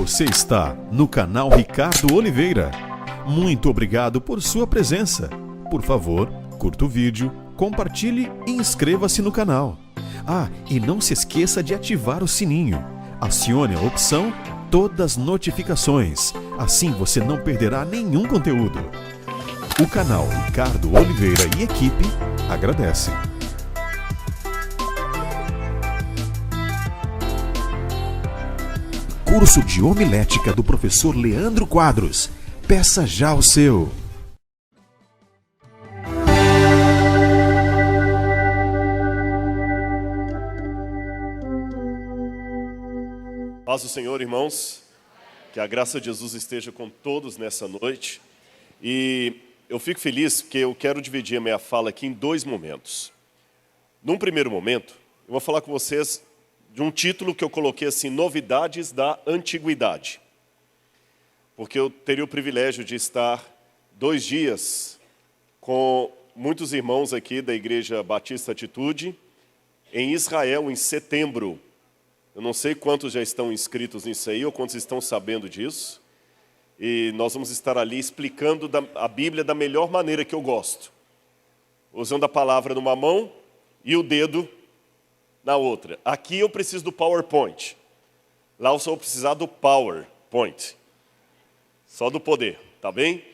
Você está no canal Ricardo Oliveira. Muito obrigado por sua presença. Por favor, curta o vídeo, compartilhe e inscreva-se no canal. E não se esqueça de ativar o sininho. Acione a opção Todas Notificações. Assim você não perderá nenhum conteúdo. O canal Ricardo Oliveira e equipe agradecem. Curso de Homilética do professor Leandro Quadros. Peça já o seu. Paz do Senhor, irmãos. Que a graça de Jesus esteja com todos nessa noite. E eu fico feliz porque eu quero dividir a minha fala aqui em dois momentos. Num primeiro momento, eu vou falar com vocês de um título que eu coloquei assim, Novidades da Antiguidade. Porque eu teria o privilégio de estar 2 dias com muitos irmãos aqui da Igreja Batista Atitude em Israel em setembro. Eu não sei quantos já estão inscritos nisso aí ou quantos estão sabendo disso. E nós vamos estar ali explicando a Bíblia da melhor maneira que eu gosto. Usando a palavra numa mão e o dedo na outra. Aqui eu preciso do PowerPoint. Lá eu só vou precisar do PowerPoint. Só do poder, tá bem?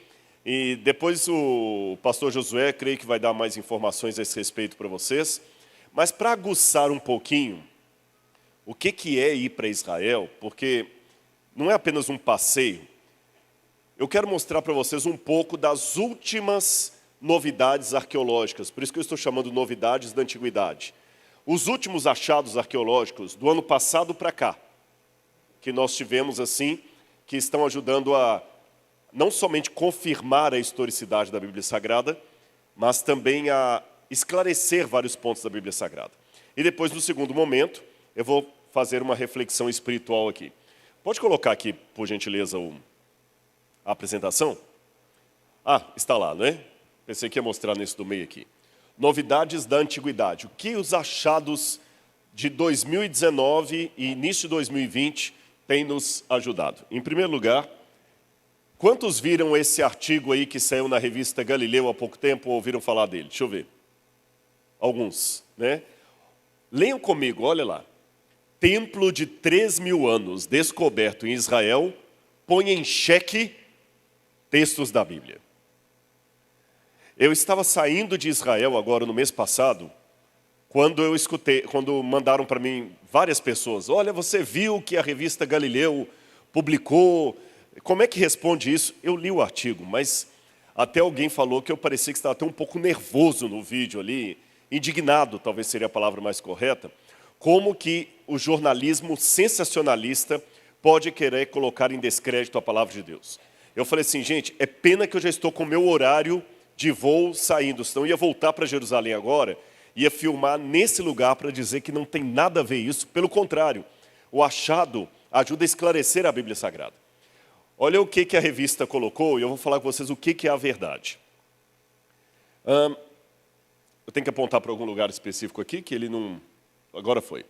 E depois o pastor Josué, creio que vai dar mais informações a esse respeito para vocês. Mas para aguçar um pouquinho, o que é ir para Israel? Porque não é apenas um passeio. Eu quero mostrar para vocês um pouco das últimas novidades arqueológicas. Por isso que eu estou chamando novidades da antiguidade. Os últimos achados arqueológicos do ano passado para cá, que nós tivemos assim, que estão ajudando a não somente confirmar a historicidade da Bíblia Sagrada, mas também a esclarecer vários pontos da Bíblia Sagrada. E depois, no segundo momento, eu vou fazer uma reflexão espiritual aqui. Pode colocar aqui, por gentileza, a apresentação? Está lá, não é? Pensei que ia mostrar nesse do meio aqui. Novidades da Antiguidade. O que os achados de 2019 e início de 2020 têm nos ajudado? Em primeiro lugar, quantos viram esse artigo aí que saiu na revista Galileu há pouco tempo ou ouviram falar dele? Deixa eu ver. Alguns, né? Leiam comigo, olha lá. Templo de 3.000 anos descoberto em Israel põe em xeque textos da Bíblia. Eu estava saindo de Israel agora no mês passado, quando mandaram para mim várias pessoas, olha, você viu que a revista Galileu publicou, como é que responde isso? Eu li o artigo, mas até alguém falou que eu parecia que estava até um pouco nervoso no vídeo ali, indignado, talvez seria a palavra mais correta, como que o jornalismo sensacionalista pode querer colocar em descrédito a palavra de Deus. Eu falei assim, gente, é pena que eu já estou com o meu horário de voo saindo, senão eu ia voltar para Jerusalém agora, ia filmar nesse lugar para dizer que não tem nada a ver isso, pelo contrário, o achado ajuda a esclarecer a Bíblia Sagrada. Olha o que a revista colocou, e eu vou falar com vocês o que é a verdade. Eu tenho que apontar para algum lugar específico aqui, que ele não... Agora foi.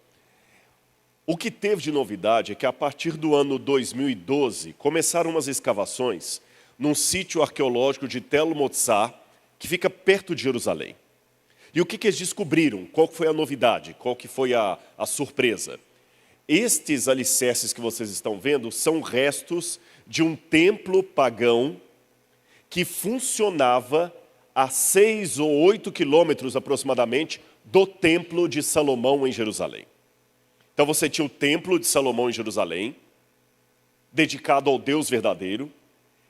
O que teve de novidade é que a partir do ano 2012, começaram umas escavações num sítio arqueológico de Tel Motzá, que fica perto de Jerusalém. E o que eles descobriram? Qual foi a novidade? Qual que foi a surpresa? Estes alicerces que vocês estão vendo são restos de um templo pagão que funcionava a 6 ou 8 quilômetros aproximadamente do templo de Salomão em Jerusalém. Então você tinha o templo de Salomão em Jerusalém, dedicado ao Deus verdadeiro,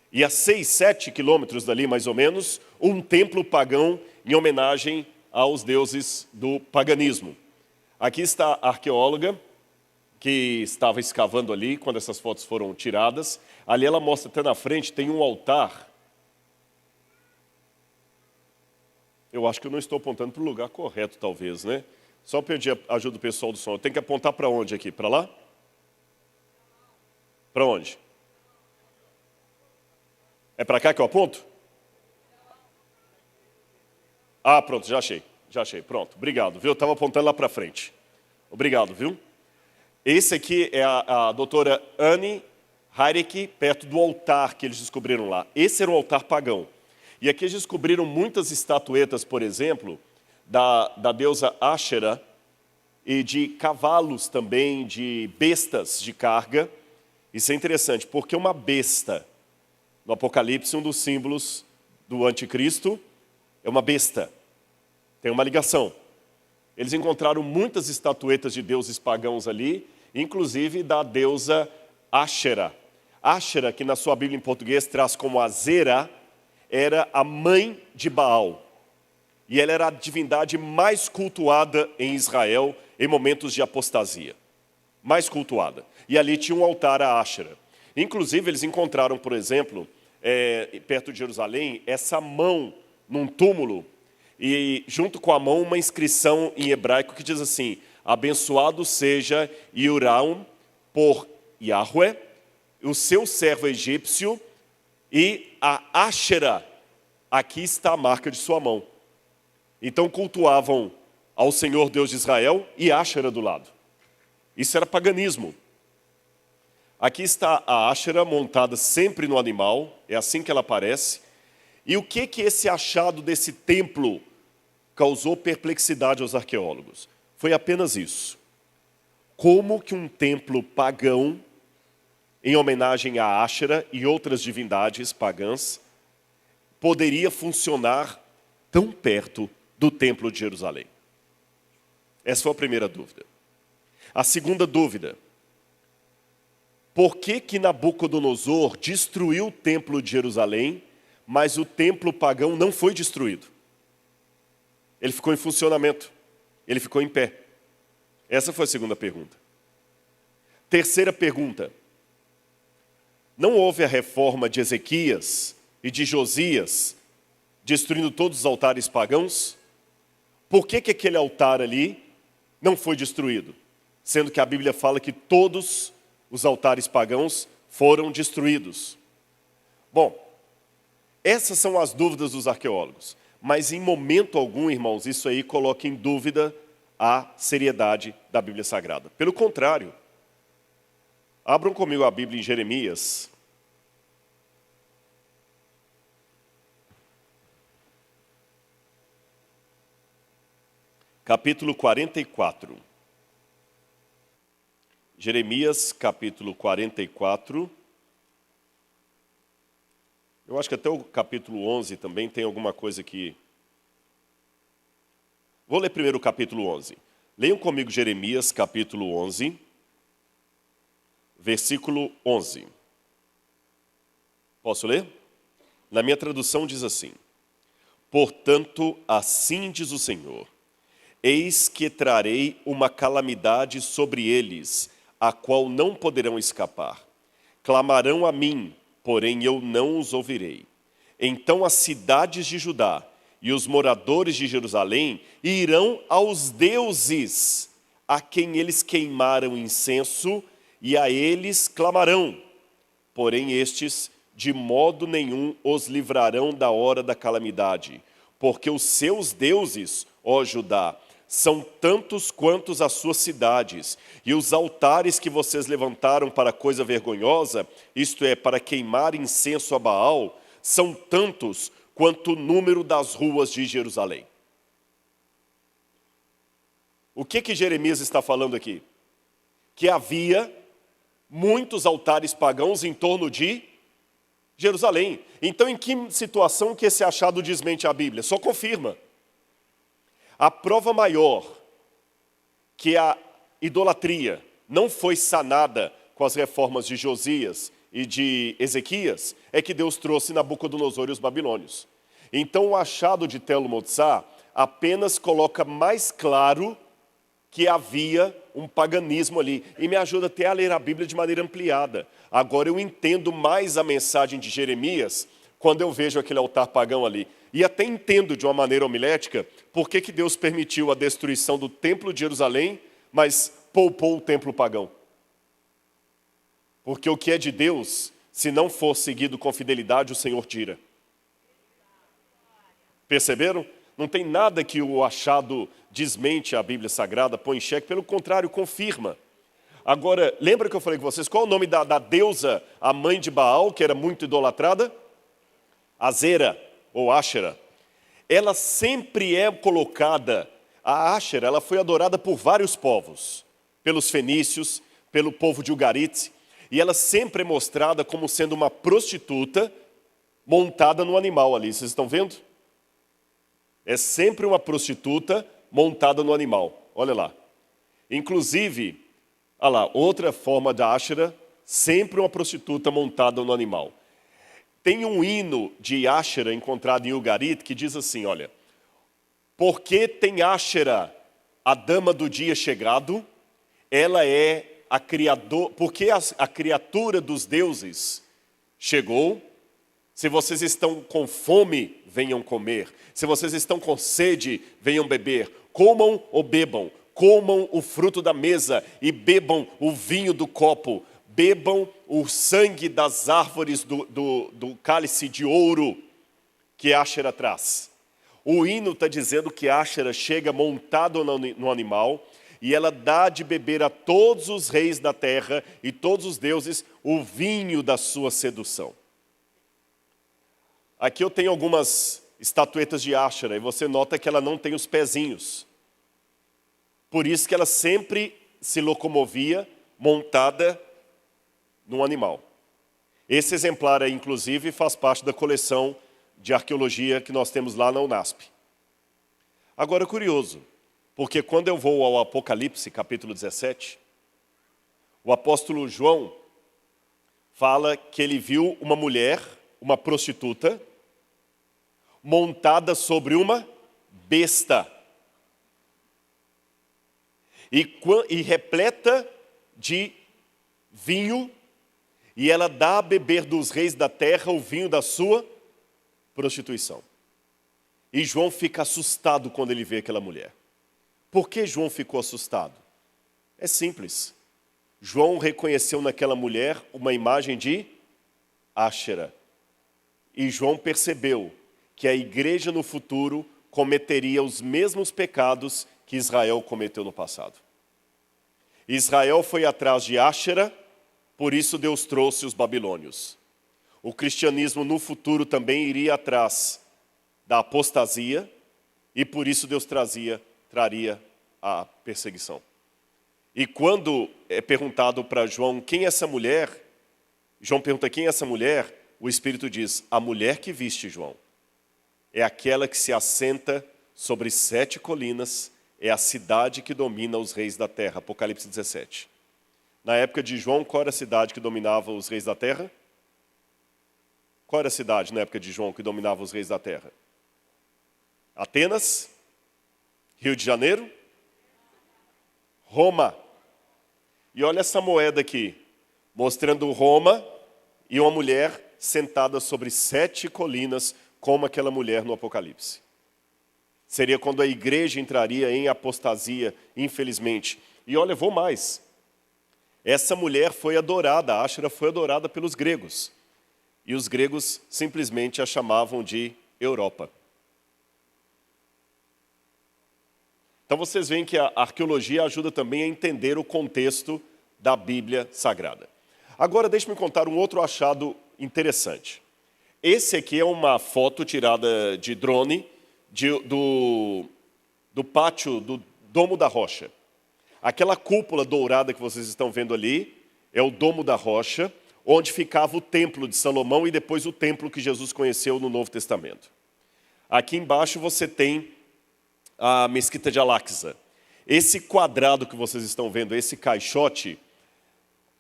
e a 6, 7 quilômetros dali, mais ou menos, um templo pagão em homenagem aos deuses do paganismo. Aqui está a arqueóloga que estava escavando ali, quando essas fotos foram tiradas. Ali ela mostra até na frente, tem um altar. Eu acho que eu não estou apontando para o lugar correto, talvez, né? Só pedir a ajuda do pessoal do som. Eu tenho que apontar para onde aqui? Para lá? Para onde? É para cá que eu aponto? Pronto, já achei, pronto, obrigado, viu? Eu estava apontando lá para frente. Obrigado, viu? Esse aqui é a doutora Anne Hairek, perto do altar que eles descobriram lá. Esse era um altar pagão. E aqui eles descobriram muitas estatuetas, por exemplo, da deusa Ashera, e de cavalos também, de bestas de carga. Isso é interessante, porque uma besta, no Apocalipse, um dos símbolos do anticristo, é uma besta. Tem uma ligação. Eles encontraram muitas estatuetas de deuses pagãos ali, inclusive da deusa Ashera. Ashera, que na sua Bíblia em português traz como Azera, era a mãe de Baal. E ela era a divindade mais cultuada em Israel em momentos de apostasia. Mais cultuada. E ali tinha um altar a Ashera. Inclusive, eles encontraram, por exemplo, perto de Jerusalém, essa mão num túmulo, e junto com a mão uma inscrição em hebraico que diz assim: abençoado seja Yuraum por Yahweh, o seu servo egípcio, e a Ashera, aqui está a marca de sua mão. Então cultuavam ao Senhor Deus de Israel e Ashera do lado. Isso era paganismo. Aqui está a Ashera montada sempre no animal, é assim que ela aparece. E o que esse achado desse templo causou perplexidade aos arqueólogos? Foi apenas isso. Como que um templo pagão, em homenagem a Ashera e outras divindades pagãs, poderia funcionar tão perto do templo de Jerusalém? Essa foi a primeira dúvida. A segunda dúvida: por que Nabucodonosor destruiu o templo de Jerusalém, mas o templo pagão não foi destruído? Ele ficou em funcionamento, ele ficou em pé. Essa foi a segunda pergunta. Terceira pergunta: não houve a reforma de Ezequias e de Josias, destruindo todos os altares pagãos? Por que aquele altar ali não foi destruído? Sendo que a Bíblia fala que todos os altares pagãos foram destruídos. Bom, essas são as dúvidas dos arqueólogos. Mas em momento algum, irmãos, isso aí coloca em dúvida a seriedade da Bíblia Sagrada. Pelo contrário, abram comigo a Bíblia em Jeremias. Capítulo 44. Jeremias, capítulo 44. Eu acho que até o capítulo 11 também tem alguma coisa que... Vou ler primeiro o capítulo 11. Leiam comigo Jeremias, capítulo 11, versículo 11. Posso ler? Na minha tradução diz assim: portanto, assim diz o Senhor, eis que trarei uma calamidade sobre eles, a qual não poderão escapar. Clamarão a mim, porém eu não os ouvirei. Então as cidades de Judá e os moradores de Jerusalém irão aos deuses a quem eles queimaram incenso, e a eles clamarão. Porém estes de modo nenhum os livrarão da hora da calamidade, porque os seus deuses, ó Judá, são tantos quantos as suas cidades, e os altares que vocês levantaram para coisa vergonhosa, isto é, para queimar incenso a Baal, são tantos quanto o número das ruas de Jerusalém. O que Jeremias está falando aqui? Que havia muitos altares pagãos em torno de Jerusalém. Então, em que situação que esse achado desmente a Bíblia? Só confirma. A prova maior que a idolatria não foi sanada com as reformas de Josias e de Ezequias é que Deus trouxe Nabucodonosor e os babilônios. Então o achado de Telo Motsá apenas coloca mais claro que havia um paganismo ali. E me ajuda até a ler a Bíblia de maneira ampliada. Agora eu entendo mais a mensagem de Jeremias quando eu vejo aquele altar pagão ali. E até entendo de uma maneira homilética por que Deus permitiu a destruição do templo de Jerusalém, mas poupou o templo pagão. Porque o que é de Deus, se não for seguido com fidelidade, o Senhor tira. Perceberam? Não tem nada que o achado desmente a Bíblia Sagrada, põe em xeque, pelo contrário, confirma. Agora, lembra que eu falei com vocês, qual é o nome da deusa, a mãe de Baal, que era muito idolatrada? Azera, ou Áshera. Ela sempre é colocada, a Áshera, ela foi adorada por vários povos, pelos fenícios, pelo povo de Ugarit, e ela sempre é mostrada como sendo uma prostituta montada no animal ali, vocês estão vendo? É sempre uma prostituta montada no animal, olha lá. Inclusive, olha lá, outra forma da Áshera, sempre uma prostituta montada no animal. Tem um hino de Áshera encontrado em Ugarit que diz assim, olha, porque tem Áshera, a dama do dia chegado, ela é a criadora, porque a criatura dos deuses chegou. Se vocês estão com fome, venham comer. Se vocês estão com sede, venham beber. Comam ou bebam. Comam o fruto da mesa e bebam o vinho do copo. Bebam o sangue das árvores do cálice de ouro que Áshera traz. O hino está dizendo que Áshera chega montado no animal e ela dá de beber a todos os reis da terra e todos os deuses o vinho da sua sedução. Aqui eu tenho algumas estatuetas de Áshera e você nota que ela não tem os pezinhos. Por isso que ela sempre se locomovia montada num animal. Esse exemplar aí, inclusive, faz parte da coleção de arqueologia que nós temos lá na Unasp. Agora, curioso, porque quando eu vou ao Apocalipse, capítulo 17, o apóstolo João fala que ele viu uma mulher, uma prostituta, montada sobre uma besta e repleta de vinho, e ela dá a beber dos reis da terra o vinho da sua prostituição. E João fica assustado quando ele vê aquela mulher. Por que João ficou assustado? É simples. João reconheceu naquela mulher uma imagem de Áshera. E João percebeu que a igreja no futuro cometeria os mesmos pecados que Israel cometeu no passado. Israel foi atrás de Áshera, por isso Deus trouxe os babilônios. O cristianismo no futuro também iria atrás da apostasia e por isso Deus traria a perseguição. E quando é perguntado para João quem é essa mulher, João pergunta quem é essa mulher, o Espírito diz, a mulher que viste, João, é aquela que se assenta sobre 7 colinas, é a cidade que domina os reis da terra. Apocalipse 17. Na época de João, qual era a cidade que dominava os reis da terra? Qual era a cidade na época de João que dominava os reis da terra? Atenas? Rio de Janeiro? Roma. E olha essa moeda aqui, mostrando Roma e uma mulher sentada sobre 7 colinas, como aquela mulher no Apocalipse. Seria quando a igreja entraria em apostasia, infelizmente. E olha, vou mais. Essa mulher foi adorada, a Áshera foi adorada pelos gregos. E os gregos simplesmente a chamavam de Europa. Então vocês veem que a arqueologia ajuda também a entender o contexto da Bíblia Sagrada. Agora deixe-me contar um outro achado interessante. Esse aqui é uma foto tirada de drone do pátio do Domo da Rocha. Aquela cúpula dourada que vocês estão vendo ali é o Domo da Rocha, onde ficava o templo de Salomão e depois o templo que Jesus conheceu no Novo Testamento. Aqui embaixo você tem a Mesquita de Al-Aqsa. Esse quadrado que vocês estão vendo, esse caixote,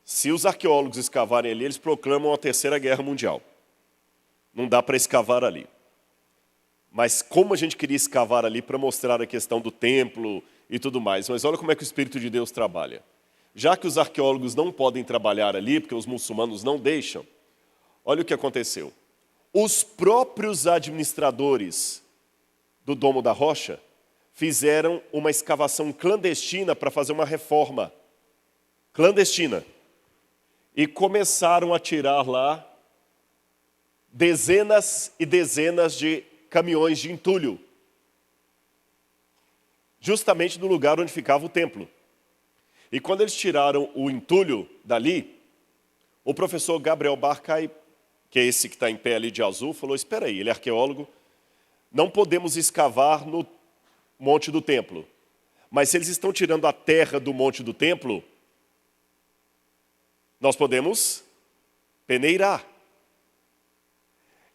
se os arqueólogos escavarem ali, eles proclamam a Terceira Guerra Mundial. Não dá para escavar ali. Mas como a gente queria escavar ali para mostrar a questão do templo e tudo mais. Mas olha como é que o Espírito de Deus trabalha. Já que os arqueólogos não podem trabalhar ali, porque os muçulmanos não deixam, olha o que aconteceu. Os próprios administradores do Domo da Rocha fizeram uma escavação clandestina para fazer uma reforma. Clandestina. E começaram a tirar lá dezenas e dezenas de caminhões de entulho. Justamente no lugar onde ficava o templo. E quando eles tiraram o entulho dali, o professor Gabriel Barkay, que é esse que está em pé ali de azul, falou, espera aí, ele é arqueólogo, não podemos escavar no Monte do Templo. Mas se eles estão tirando a terra do Monte do Templo, nós podemos peneirar.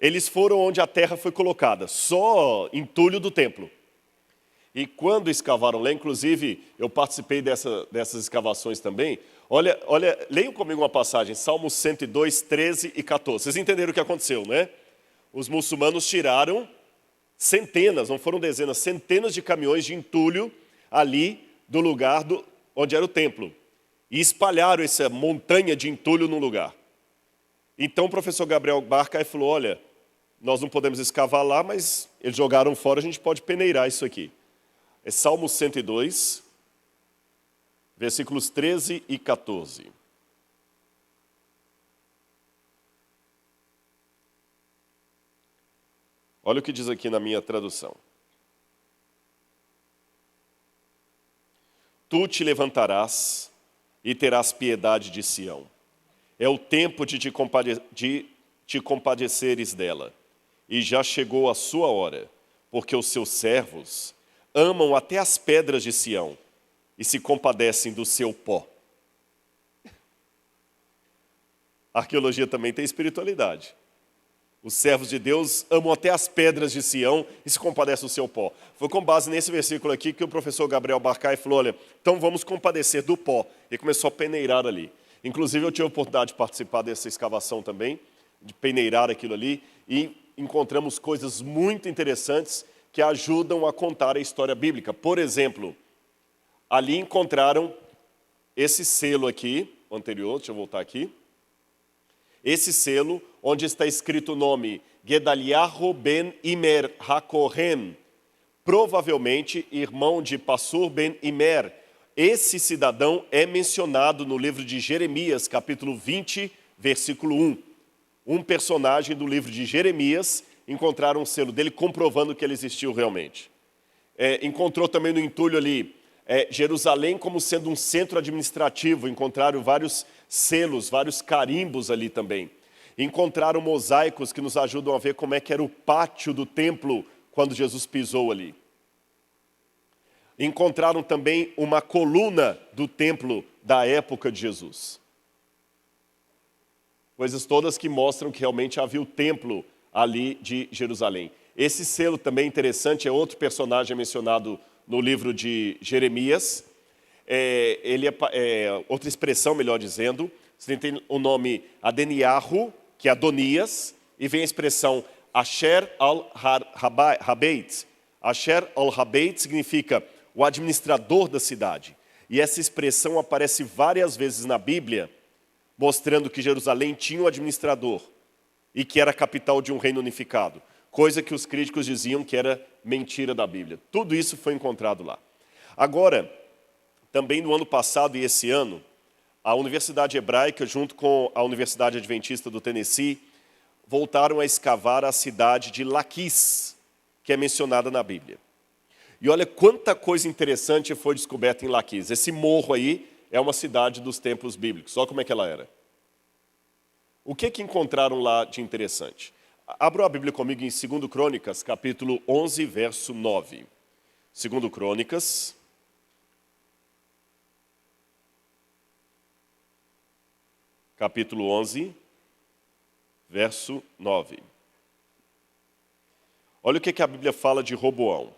Eles foram onde a terra foi colocada, só entulho do templo. E quando escavaram lá, inclusive eu participei dessas escavações também, olha, leiam comigo uma passagem, Salmos 102, 13 e 14. Vocês entenderam o que aconteceu, né? Os muçulmanos tiraram centenas, não foram dezenas, centenas de caminhões de entulho ali do lugar onde era o templo. E espalharam essa montanha de entulho num lugar. Então o professor Gabriel Barkay falou, olha, nós não podemos escavar lá, mas eles jogaram fora, a gente pode peneirar isso aqui. É Salmo 102, versículos 13 e 14. Olha o que diz aqui na minha tradução. Tu te levantarás e terás piedade de Sião. É o tempo de te compadeceres dela. E já chegou a sua hora, porque os seus servos amam até as pedras de Sião e se compadecem do seu pó. A arqueologia também tem espiritualidade. Os servos de Deus amam até as pedras de Sião e se compadecem do seu pó. Foi com base nesse versículo aqui que o professor Gabriel Barkay falou, olha, então vamos compadecer do pó. E começou a peneirar ali. Inclusive eu tive a oportunidade de participar dessa escavação também, de peneirar aquilo ali, e encontramos coisas muito interessantes que ajudam a contar a história bíblica. Por exemplo, ali encontraram esse selo aqui, o anterior, deixa eu voltar aqui. Esse selo, onde está escrito o nome Gedaliahu ben Imer HaKohen, provavelmente irmão de Passur ben Imer. Esse cidadão é mencionado no livro de Jeremias, capítulo 20, versículo 1. Um personagem do livro de Jeremias, encontraram um selo dele comprovando que ele existiu realmente. Encontrou também no entulho ali, Jerusalém como sendo um centro administrativo, encontraram vários selos, vários carimbos ali também. Encontraram mosaicos que nos ajudam a ver como é que era o pátio do templo quando Jesus pisou ali. Encontraram também uma coluna do templo da época de Jesus. Coisas todas que mostram que realmente havia o templo ali de Jerusalém. Esse selo também interessante, é outro personagem mencionado no livro de Jeremias. Ele é outra expressão, melhor dizendo. Você tem o nome Adoniahu, que é Adonias, e vem a expressão Asher al-Habeit. Asher al-Habeit significa o administrador da cidade. E essa expressão aparece várias vezes na Bíblia, mostrando que Jerusalém tinha um administrador e que era a capital de um reino unificado. Coisa que os críticos diziam que era mentira da Bíblia. Tudo isso foi encontrado lá. Agora, também no ano passado e esse ano, a Universidade Hebraica, junto com a Universidade Adventista do Tennessee, voltaram a escavar a cidade de Laquis, que é mencionada na Bíblia. E olha quanta coisa interessante foi descoberta em Laquis. Esse morro aí é uma cidade dos templos bíblicos. Olha como é que ela era. O que encontraram lá de interessante? Abra a Bíblia comigo em 2 Crônicas, capítulo 11, verso 9. 2 Crônicas, capítulo 11, verso 9. Olha o que a Bíblia fala de Roboão.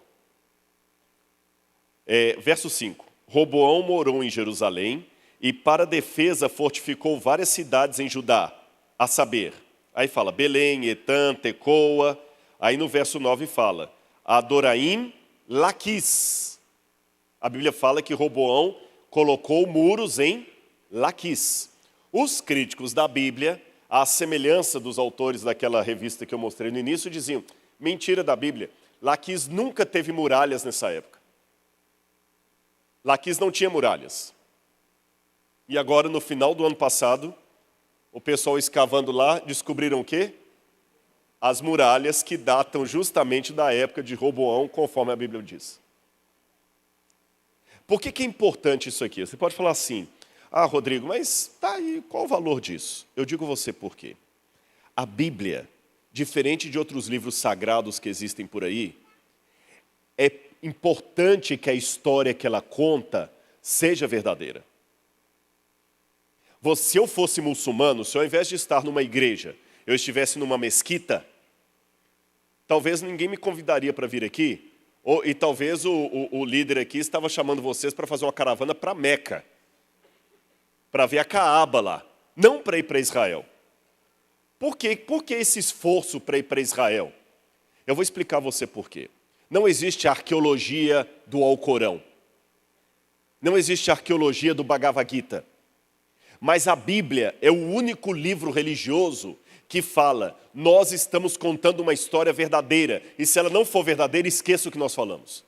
Verso 5. Roboão morou em Jerusalém e para defesa fortificou várias cidades em Judá, a saber, aí fala Belém, Etã, Tecoa, aí no verso 9 fala Adoraim, Laquis. A Bíblia fala que Roboão colocou muros em Laquis. Os críticos da Bíblia, à semelhança dos autores daquela revista que eu mostrei no início, diziam, mentira da Bíblia, Laquis nunca teve muralhas nessa época. Laquis não tinha muralhas. E agora, no final do ano passado, o pessoal escavando lá, descobriram o quê? As muralhas que datam justamente da época de Roboão, conforme a Bíblia diz. Por que é importante isso aqui? Você pode falar assim, ah, Rodrigo, mas tá aí, qual o valor disso? Eu digo a você por quê. A Bíblia, diferente de outros livros sagrados que existem por aí, é importante que a história que ela conta seja verdadeira. Se eu fosse muçulmano, se ao invés de estar numa igreja, eu estivesse numa mesquita, talvez ninguém me convidaria para vir aqui, e talvez o líder aqui estava chamando vocês para fazer uma caravana para Meca, para ver a Caaba lá, não para ir para Israel. Por quê? Por que esse esforço para ir para Israel? Eu vou explicar a você por quê. Não existe arqueologia do Alcorão. Não existe arqueologia do Bhagavad Gita. Mas a Bíblia é o único livro religioso que fala, nós estamos contando uma história verdadeira, e se ela não for verdadeira, esqueça o que nós falamos.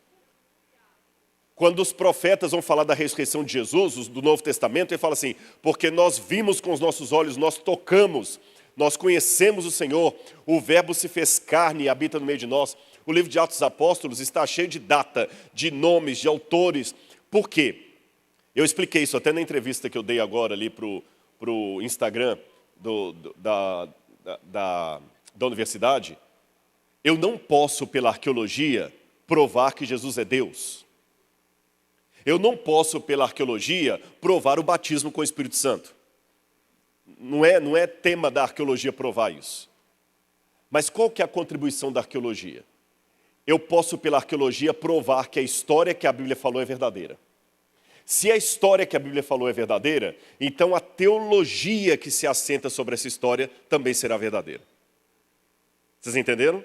Quando os profetas vão falar da ressurreição de Jesus, os do Novo Testamento, ele fala assim, porque nós vimos com os nossos olhos, nós tocamos, nós conhecemos o Senhor, o Verbo se fez carne e habita no meio de nós. O livro de Atos dos Apóstolos está cheio de data, de nomes, de autores. Por quê? Eu expliquei isso até na entrevista que eu dei agora ali para o Instagram da universidade. Eu não posso, pela arqueologia, provar que Jesus é Deus. Eu não posso, pela arqueologia, provar o batismo com o Espírito Santo. Não é tema da arqueologia provar isso. Mas qual que é a contribuição da arqueologia? Eu posso, pela arqueologia, provar que a história que a Bíblia falou é verdadeira. Se a história que a Bíblia falou é verdadeira, então a teologia que se assenta sobre essa história também será verdadeira. Vocês entenderam?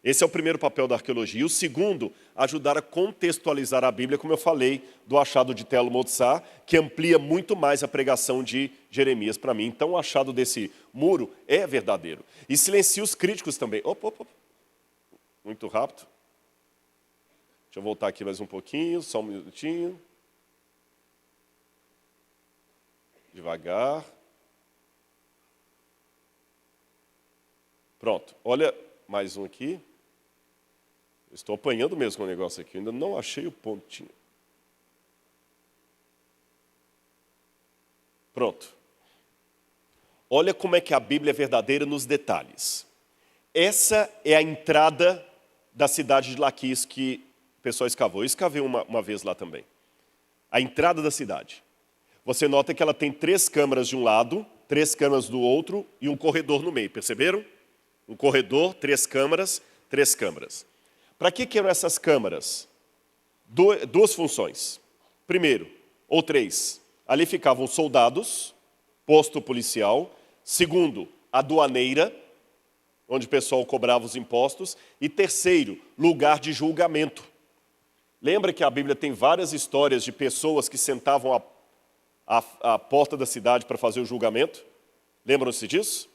Esse é o primeiro papel da arqueologia. E o segundo, ajudar a contextualizar a Bíblia, como eu falei, do achado de Telo Motsar, que amplia muito mais a pregação de Jeremias para mim. Então o achado desse muro é verdadeiro. E silencia os críticos também. Opa. Muito rápido. Deixa eu voltar aqui mais um pouquinho, só um minutinho. Devagar. Pronto, olha mais um aqui. Estou apanhando mesmo com o negócio aqui, ainda não achei o pontinho. Pronto. Olha como é que a Bíblia é verdadeira nos detalhes. Essa é a entrada da cidade de Laquis que o pessoal escavou. Eu escavei uma vez lá também. A entrada da cidade. Você nota que ela tem 3 câmaras de um lado, 3 câmaras do outro e um corredor no meio, perceberam? Um corredor, 3 câmaras, 3 câmaras. Para que eram essas câmaras? 2 funções. Primeiro, ou 3, ali ficavam soldados, posto policial. Segundo, aduaneira, onde o pessoal cobrava os impostos. E terceiro, lugar de julgamento. Lembra que a Bíblia tem várias histórias de pessoas que sentavam à porta da cidade para fazer o julgamento? Lembram-se disso?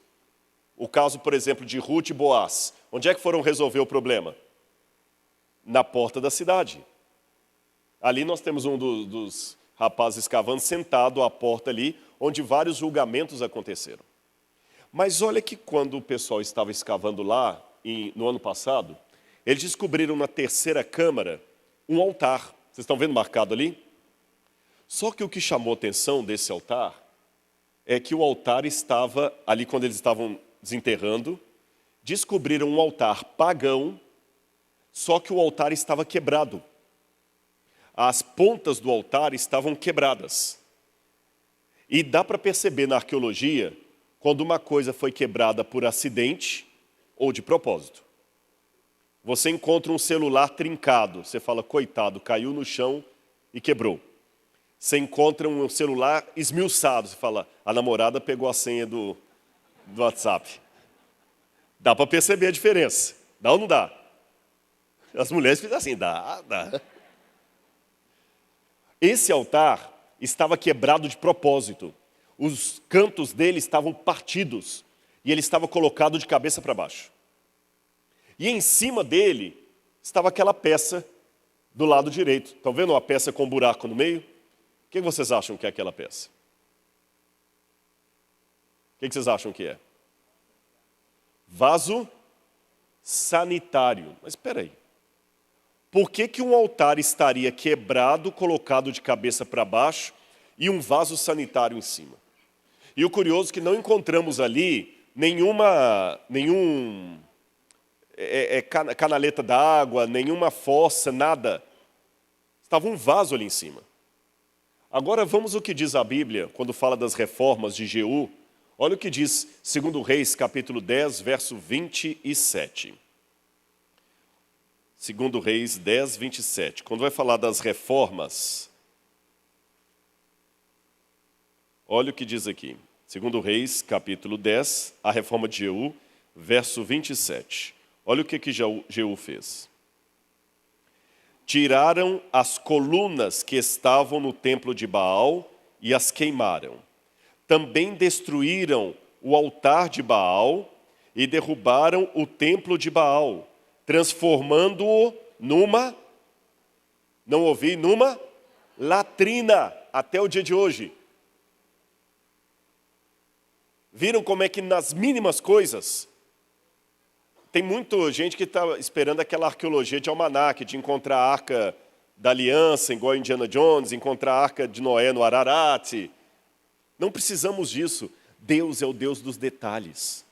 O caso, por exemplo, de Ruth e Boaz. Onde é que foram resolver o problema? Na porta da cidade. Ali nós temos um dos rapazes escavando sentado à porta ali, onde vários julgamentos aconteceram. Mas olha que quando o pessoal estava escavando lá, no ano passado, eles descobriram na 3ª câmara um altar. Vocês estão vendo marcado ali? Só que o que chamou a atenção desse altar é que o altar estava, ali quando eles estavam desenterrando, descobriram um altar pagão, só que o altar estava quebrado. As pontas do altar estavam quebradas. E dá para perceber na arqueologia quando uma coisa foi quebrada por acidente ou de propósito. Você encontra um celular trincado, você fala, coitado, caiu no chão e quebrou. Você encontra um celular esmiuçado, você fala, a namorada pegou a senha do WhatsApp. Dá para perceber a diferença. Dá ou não dá? As mulheres ficam assim, dá. Esse altar estava quebrado de propósito. Os cantos dele estavam partidos e ele estava colocado de cabeça para baixo. E em cima dele estava aquela peça do lado direito. Estão vendo uma peça com um buraco no meio? O que vocês acham que é aquela peça? O que vocês acham que é? Vaso sanitário. Mas espera aí. por que um altar estaria quebrado, colocado de cabeça para baixo, e um vaso sanitário em cima? E o curioso é que não encontramos ali canaleta d'água, nenhuma fossa, nada. Estava um vaso ali em cima. Agora vamos ao que diz a Bíblia, quando fala das reformas de Jeú. Olha o que diz 2 Reis, capítulo 10, verso 27. 2 Reis 10, 27. Quando vai falar das reformas, olha o que diz aqui. 2 Reis, capítulo 10, a reforma de Jeú, verso 27. Olha o que Jeú fez. Tiraram as colunas que estavam no templo de Baal e as queimaram. Também destruíram o altar de Baal e derrubaram o templo de Baal, transformando-o numa latrina, até o dia de hoje. Viram como é que nas mínimas coisas, tem muita gente que está esperando aquela arqueologia de almanaque, de encontrar a Arca da Aliança, igual a Indiana Jones, encontrar a Arca de Noé no Ararat. Não precisamos disso. Deus é o Deus dos detalhes.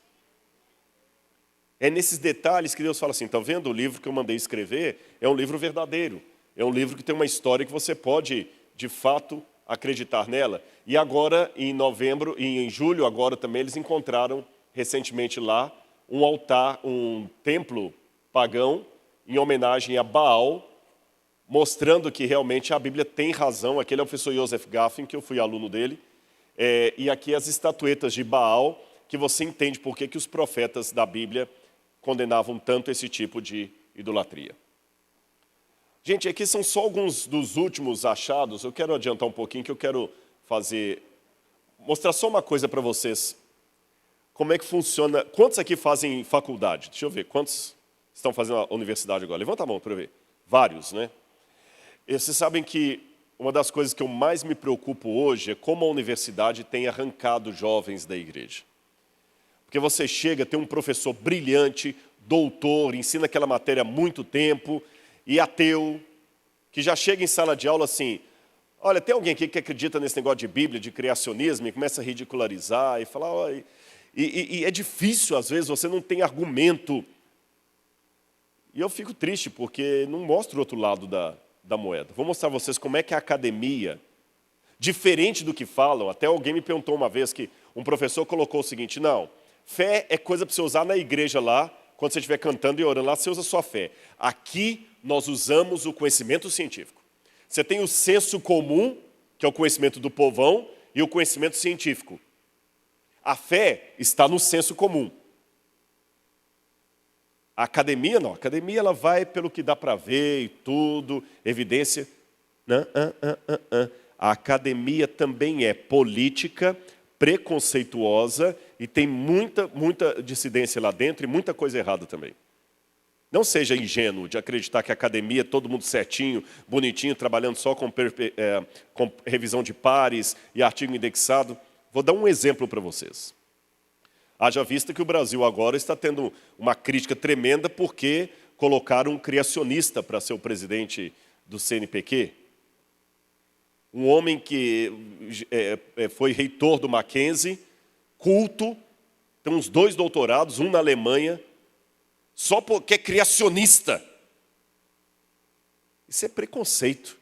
É nesses detalhes que Deus fala assim, está vendo o livro que eu mandei escrever? É um livro verdadeiro. É um livro que tem uma história que você pode, de fato, acreditar nela. E agora, em novembro e em julho, agora também, eles encontraram recentemente lá um altar, um templo pagão, em homenagem a Baal, mostrando que realmente a Bíblia tem razão. Aquele é o professor Joseph Gaffin, que eu fui aluno dele. E aqui as estatuetas de Baal, que você entende por que os profetas da Bíblia condenavam tanto esse tipo de idolatria. Gente, aqui são só alguns dos últimos achados. Eu quero adiantar um pouquinho, que eu quero mostrar só uma coisa para vocês. Como é que funciona? Quantos aqui fazem faculdade? Deixa eu ver, quantos estão fazendo a universidade agora? Levanta a mão para eu ver. Vários, né? E vocês sabem que uma das coisas que eu mais me preocupo hoje é como a universidade tem arrancado jovens da igreja. Porque você chega, tem um professor brilhante, doutor, ensina aquela matéria há muito tempo, e ateu, que já chega em sala de aula assim, olha, tem alguém aqui que acredita nesse negócio de Bíblia, de criacionismo, e começa a ridicularizar e falar, olha, e é difícil, às vezes, você não tem argumento. E eu fico triste, porque não mostra o outro lado da moeda. Vou mostrar a vocês como é que a academia, diferente do que falam, até alguém me perguntou uma vez que um professor colocou o seguinte, não, fé é coisa para você usar na igreja lá, quando você estiver cantando e orando lá, você usa a sua fé. Aqui nós usamos o conhecimento científico. Você tem o senso comum, que é o conhecimento do povão, e o conhecimento científico. A fé está no senso comum. A academia não. A academia ela vai pelo que dá para ver e tudo, evidência. Não. A academia também é política, preconceituosa e tem muita dissidência lá dentro e muita coisa errada também. Não seja ingênuo de acreditar que a academia é todo mundo certinho, bonitinho, trabalhando só com revisão de pares e artigo indexado. Vou dar um exemplo para vocês. Haja vista que o Brasil agora está tendo uma crítica tremenda porque colocaram um criacionista para ser o presidente do CNPq. Um homem que foi reitor do Mackenzie, culto, tem uns 2 doutorados, um na Alemanha, só porque é criacionista. Isso é preconceito.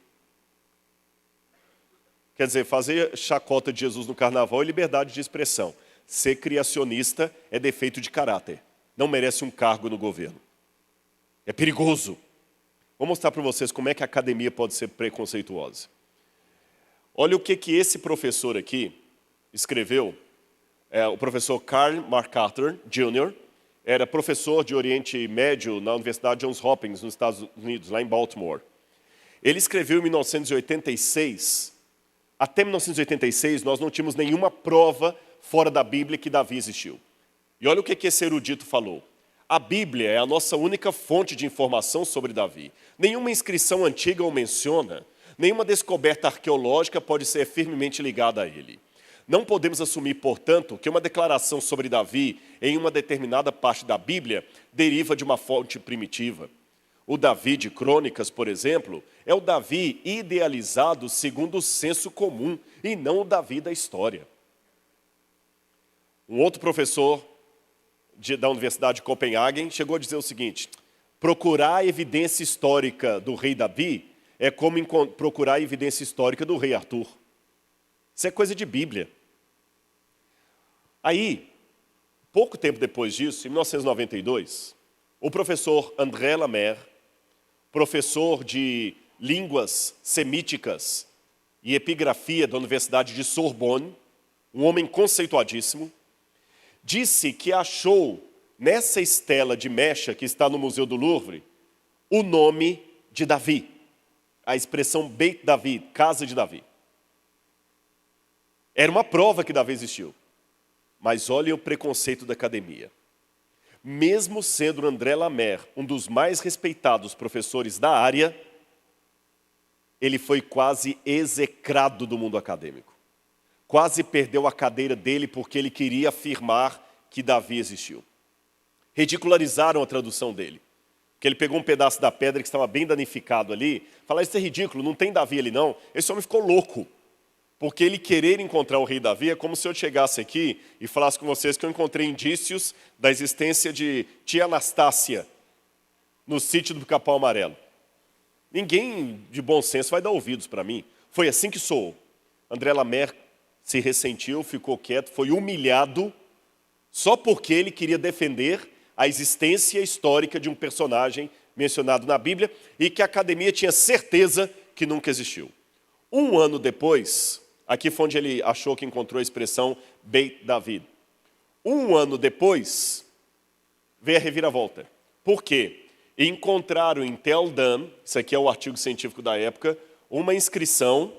Quer dizer, fazer chacota de Jesus no carnaval é liberdade de expressão. Ser criacionista é defeito de caráter. Não merece um cargo no governo. É perigoso. Vou mostrar para vocês como é que a academia pode ser preconceituosa. Olha o que esse professor aqui escreveu. O professor Carl MacArthur, Jr., era professor de Oriente Médio na Universidade Johns Hopkins, nos Estados Unidos, lá em Baltimore. Ele escreveu em 1986... Até 1986, nós não tínhamos nenhuma prova fora da Bíblia que Davi existiu. E olha o que esse erudito falou. A Bíblia é a nossa única fonte de informação sobre Davi. Nenhuma inscrição antiga o menciona, nenhuma descoberta arqueológica pode ser firmemente ligada a ele. Não podemos assumir, portanto, que uma declaração sobre Davi em uma determinada parte da Bíblia deriva de uma fonte primitiva. O Davi de Crônicas, por exemplo, é o Davi idealizado segundo o senso comum e não o Davi da história. Um outro professor da Universidade de Copenhague chegou a dizer o seguinte: procurar a evidência histórica do rei Davi é como procurar a evidência histórica do rei Arthur. Isso é coisa de Bíblia. Aí, pouco tempo depois disso, em 1992, o professor André Lamer, professor de línguas semíticas e epigrafia da Universidade de Sorbonne, um homem conceituadíssimo, disse que achou nessa estela de mecha que está no Museu do Louvre o nome de Davi, a expressão Beit David, casa de Davi. Era uma prova que Davi existiu. Mas olhem o preconceito da academia. Mesmo sendo André Lamer um dos mais respeitados professores da área, ele foi quase execrado do mundo acadêmico. Quase perdeu a cadeira dele porque ele queria afirmar que Davi existiu. Ridicularizaram a tradução dele. Porque ele pegou um pedaço da pedra que estava bem danificado ali, falaram: isso é ridículo, não tem Davi ali não. Esse homem ficou louco. Porque ele querer encontrar o rei Davi é como se eu chegasse aqui e falasse com vocês que eu encontrei indícios da existência de tia Anastácia no sítio do Capão Amarelo. Ninguém de bom senso vai dar ouvidos para mim. Foi assim que soou. André Lamer se ressentiu, ficou quieto, foi humilhado, só porque ele queria defender a existência histórica de um personagem mencionado na Bíblia e que a academia tinha certeza que nunca existiu. Um ano depois, aqui foi onde ele achou que encontrou a expressão Beit David. Um ano depois, veio a reviravolta. Por quê? Encontraram em Tel Dan, isso aqui é o artigo científico da época, uma inscrição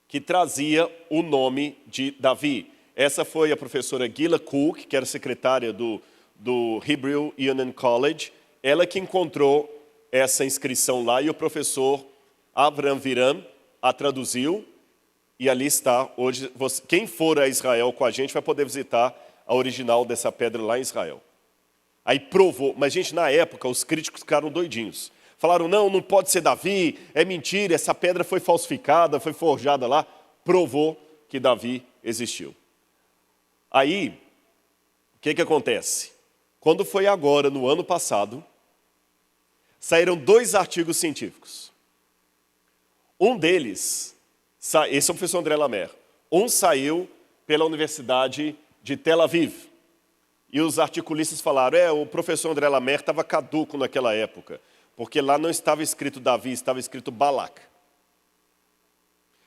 que trazia o nome de Davi. Essa foi a professora Gila Cook, que era secretária do Hebrew Union College, ela que encontrou essa inscrição lá e o professor Avraham Viram a traduziu e ali está. Hoje, quem for a Israel com a gente vai poder visitar a original dessa pedra lá em Israel. Aí provou, mas gente, na época os críticos ficaram doidinhos. Falaram: não pode ser Davi, é mentira, essa pedra foi falsificada, foi forjada lá. Provou que Davi existiu. Aí, o que acontece? Quando foi agora, no ano passado, saíram 2 artigos científicos. Um deles, esse é o professor André Lamer, um saiu pela Universidade de Tel Aviv. E os articulistas falaram: o professor André Lamer estava caduco naquela época, porque lá não estava escrito Davi, estava escrito Balak.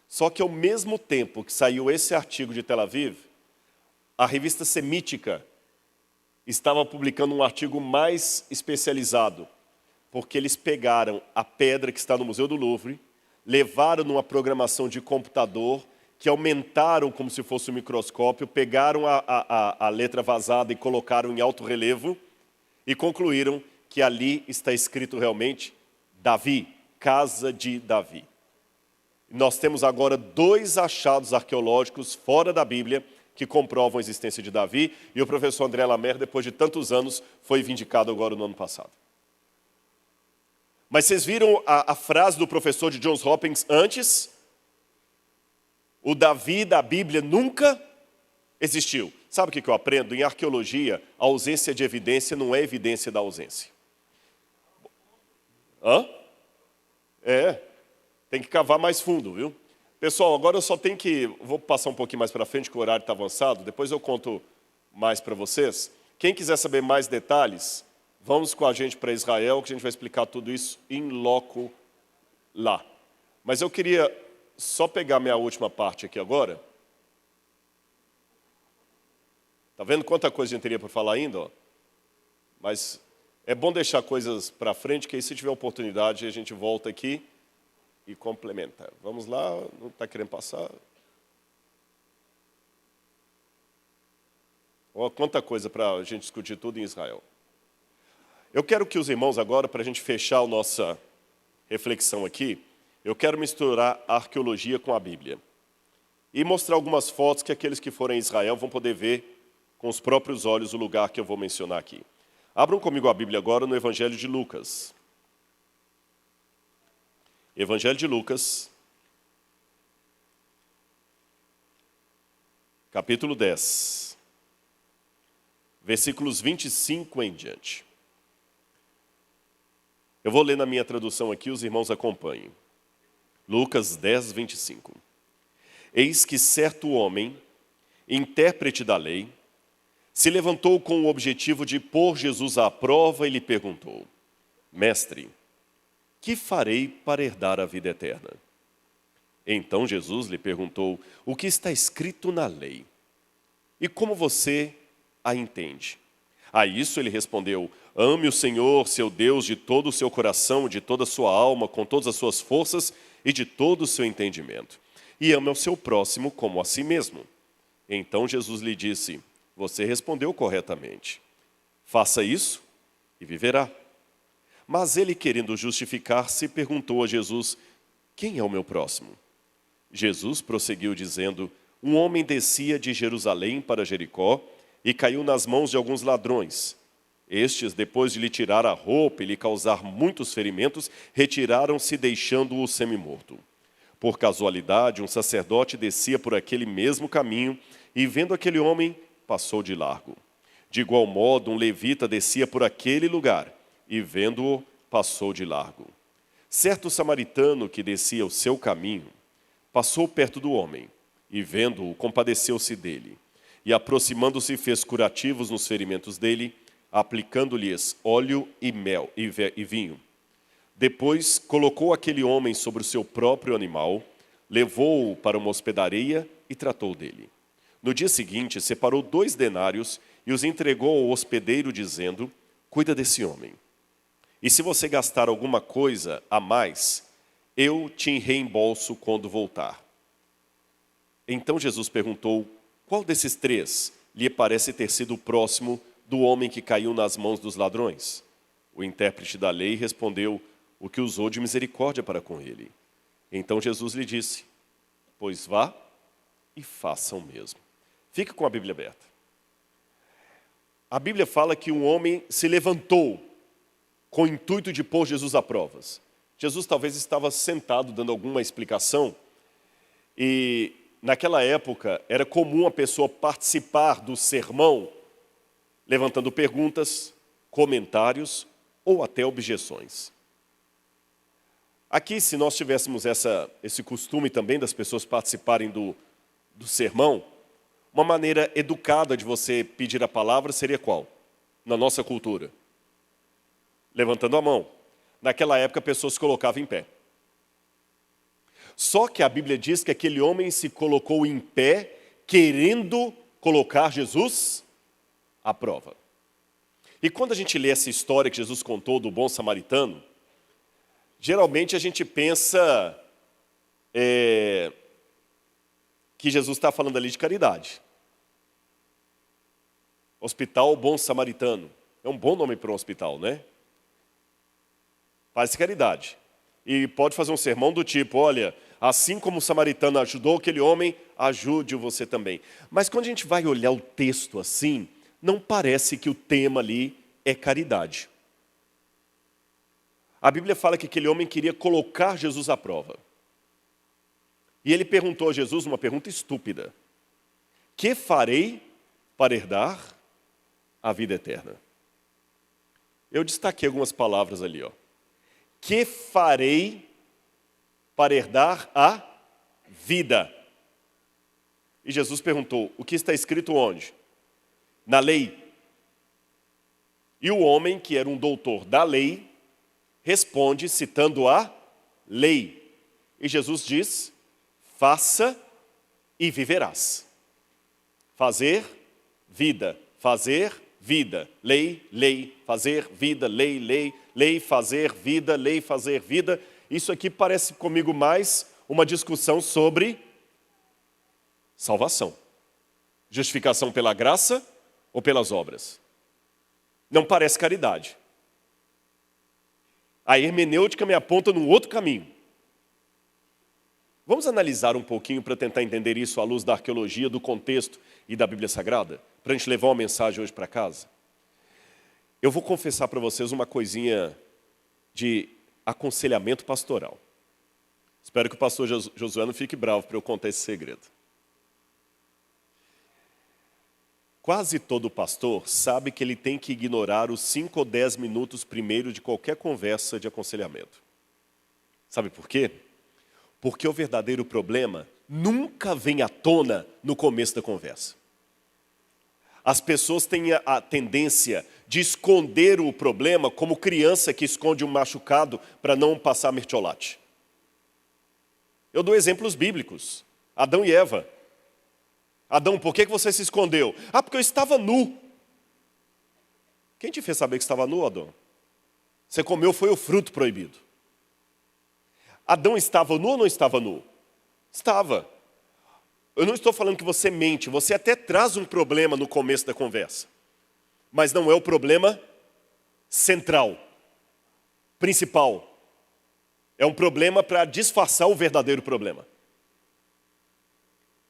Só que ao mesmo tempo que saiu esse artigo de Tel Aviv, a revista semítica estava publicando um artigo mais especializado, porque eles pegaram a pedra que está no Museu do Louvre, levaram numa programação de computador, que aumentaram como se fosse um microscópio, pegaram a letra vazada e colocaram em alto relevo e concluíram que ali está escrito realmente Davi, casa de Davi. Nós temos agora 2 achados arqueológicos fora da Bíblia que comprovam a existência de Davi, e o professor André Lamer, depois de tantos anos, foi vindicado agora no ano passado. Mas vocês viram a frase do professor de Johns Hopkins antes? O Davi da Bíblia nunca existiu. Sabe o que eu aprendo? Em arqueologia, a ausência de evidência não é evidência da ausência. Tem que cavar mais fundo, viu? Pessoal, agora eu só tenho que... Vou passar um pouquinho mais para frente, que o horário está avançado. Depois eu conto mais para vocês. Quem quiser saber mais detalhes, vamos com a gente para Israel, que a gente vai explicar tudo isso in loco lá. Mas eu queria só pegar minha última parte aqui agora. Está vendo quanta coisa a gente teria para falar ainda? Ó? Mas é bom deixar coisas para frente, que aí se tiver oportunidade a gente volta aqui e complementa. Vamos lá, não está querendo passar? Olha quanta coisa para a gente discutir tudo em Israel. Eu quero que os irmãos agora, para a gente fechar a nossa reflexão aqui, eu quero misturar a arqueologia com a Bíblia. E mostrar algumas fotos que aqueles que forem a Israel vão poder ver com os próprios olhos o lugar que eu vou mencionar aqui. Abram comigo a Bíblia agora no Evangelho de Lucas. Evangelho de Lucas, capítulo 10, versículos 25 em diante. Eu vou ler na minha tradução aqui, os irmãos acompanhem. Lucas 10, 25. Eis que certo homem, intérprete da lei, se levantou com o objetivo de pôr Jesus à prova e lhe perguntou: Mestre, que farei para herdar a vida eterna? Então Jesus lhe perguntou: o que está escrito na lei? E como você a entende? A isso ele respondeu: ame o Senhor, seu Deus, de todo o seu coração, de toda a sua alma, com todas as suas forças e de todo o seu entendimento. E ame ao seu próximo como a si mesmo. Então Jesus lhe disse: você respondeu corretamente. Faça isso e viverá. Mas ele, querendo justificar-se, perguntou a Jesus: quem é o meu próximo? Jesus prosseguiu dizendo: um homem descia de Jerusalém para Jericó e caiu nas mãos de alguns ladrões. Estes, depois de lhe tirar a roupa e lhe causar muitos ferimentos, retiraram-se, deixando-o semimorto. Por casualidade, um sacerdote descia por aquele mesmo caminho e, vendo aquele homem, passou de largo. De igual modo, um levita descia por aquele lugar e, vendo-o, passou de largo. Certo samaritano que descia o seu caminho, passou perto do homem e, vendo-o, compadeceu-se dele. E, aproximando-se, fez curativos nos ferimentos dele, aplicando-lhes óleo e mel e vinho. Depois, colocou aquele homem sobre o seu próprio animal, levou-o para uma hospedaria e tratou dele. No dia seguinte, separou 2 denários e os entregou ao hospedeiro, dizendo: cuida desse homem. E se você gastar alguma coisa a mais, eu te reembolso quando voltar. Então Jesus perguntou: qual desses 3 lhe parece ter sido o próximo do homem que caiu nas mãos dos ladrões? O intérprete da lei respondeu: o que usou de misericórdia para com ele. Então Jesus lhe disse: pois vá e faça o mesmo. Fique com a Bíblia aberta. A Bíblia fala que um homem se levantou com o intuito de pôr Jesus a provas. Jesus talvez estava sentado dando alguma explicação e naquela época era comum a pessoa participar do sermão levantando perguntas, comentários ou até objeções. Aqui, se nós tivéssemos esse costume também das pessoas participarem do sermão, uma maneira educada de você pedir a palavra seria qual? Na nossa cultura. Levantando a mão. Naquela época, a pessoa se colocava em pé. Só que a Bíblia diz que aquele homem se colocou em pé, querendo colocar Jesus à prova. E quando a gente lê essa história que Jesus contou do bom samaritano, geralmente a gente pensa que Jesus está falando ali de caridade. Hospital Bom Samaritano. É um bom nome para um hospital, né? Faz caridade. E pode fazer um sermão do tipo: olha, assim como o samaritano ajudou aquele homem, ajude você também. Mas quando a gente vai olhar o texto assim, não parece que o tema ali é caridade. A Bíblia fala que aquele homem queria colocar Jesus à prova. E ele perguntou a Jesus uma pergunta estúpida: que farei para herdar a vida eterna? Eu destaquei algumas palavras ali, ó. Que farei para herdar a vida? E Jesus perguntou: o que está escrito onde? Na lei. E o homem, que era um doutor da lei, responde citando a lei. E Jesus diz: faça e viverás. Fazer, vida. Fazer, vida. Lei, lei. Fazer, vida, lei, lei. Lei, fazer, vida, lei, fazer, vida. Isso aqui parece comigo mais uma discussão sobre salvação. Justificação pela graça ou pelas obras? Não parece caridade. A hermenêutica me aponta num outro caminho. Vamos analisar um pouquinho para tentar entender isso à luz da arqueologia, do contexto e da Bíblia Sagrada, para a gente levar uma mensagem hoje para casa? Eu vou confessar para vocês uma coisinha de aconselhamento pastoral. Espero que o pastor Josué não fique bravo para eu contar esse segredo. Quase todo pastor sabe que ele tem que ignorar os 5 ou 10 minutos primeiro de qualquer conversa de aconselhamento. Sabe por quê? Porque o verdadeiro problema nunca vem à tona no começo da conversa. As pessoas têm a tendência de esconder o problema como criança que esconde um machucado para não passar mertiolate. Eu dou exemplos bíblicos. Adão e Eva. Adão, por que você se escondeu? Ah, porque eu estava nu. Quem te fez saber que estava nu, Adão? Você comeu, foi o fruto proibido. Adão estava nu ou não estava nu? Estava. Eu não estou falando que você mente, você até traz um problema no começo da conversa. Mas não é o problema central, principal. É um problema para disfarçar o verdadeiro problema.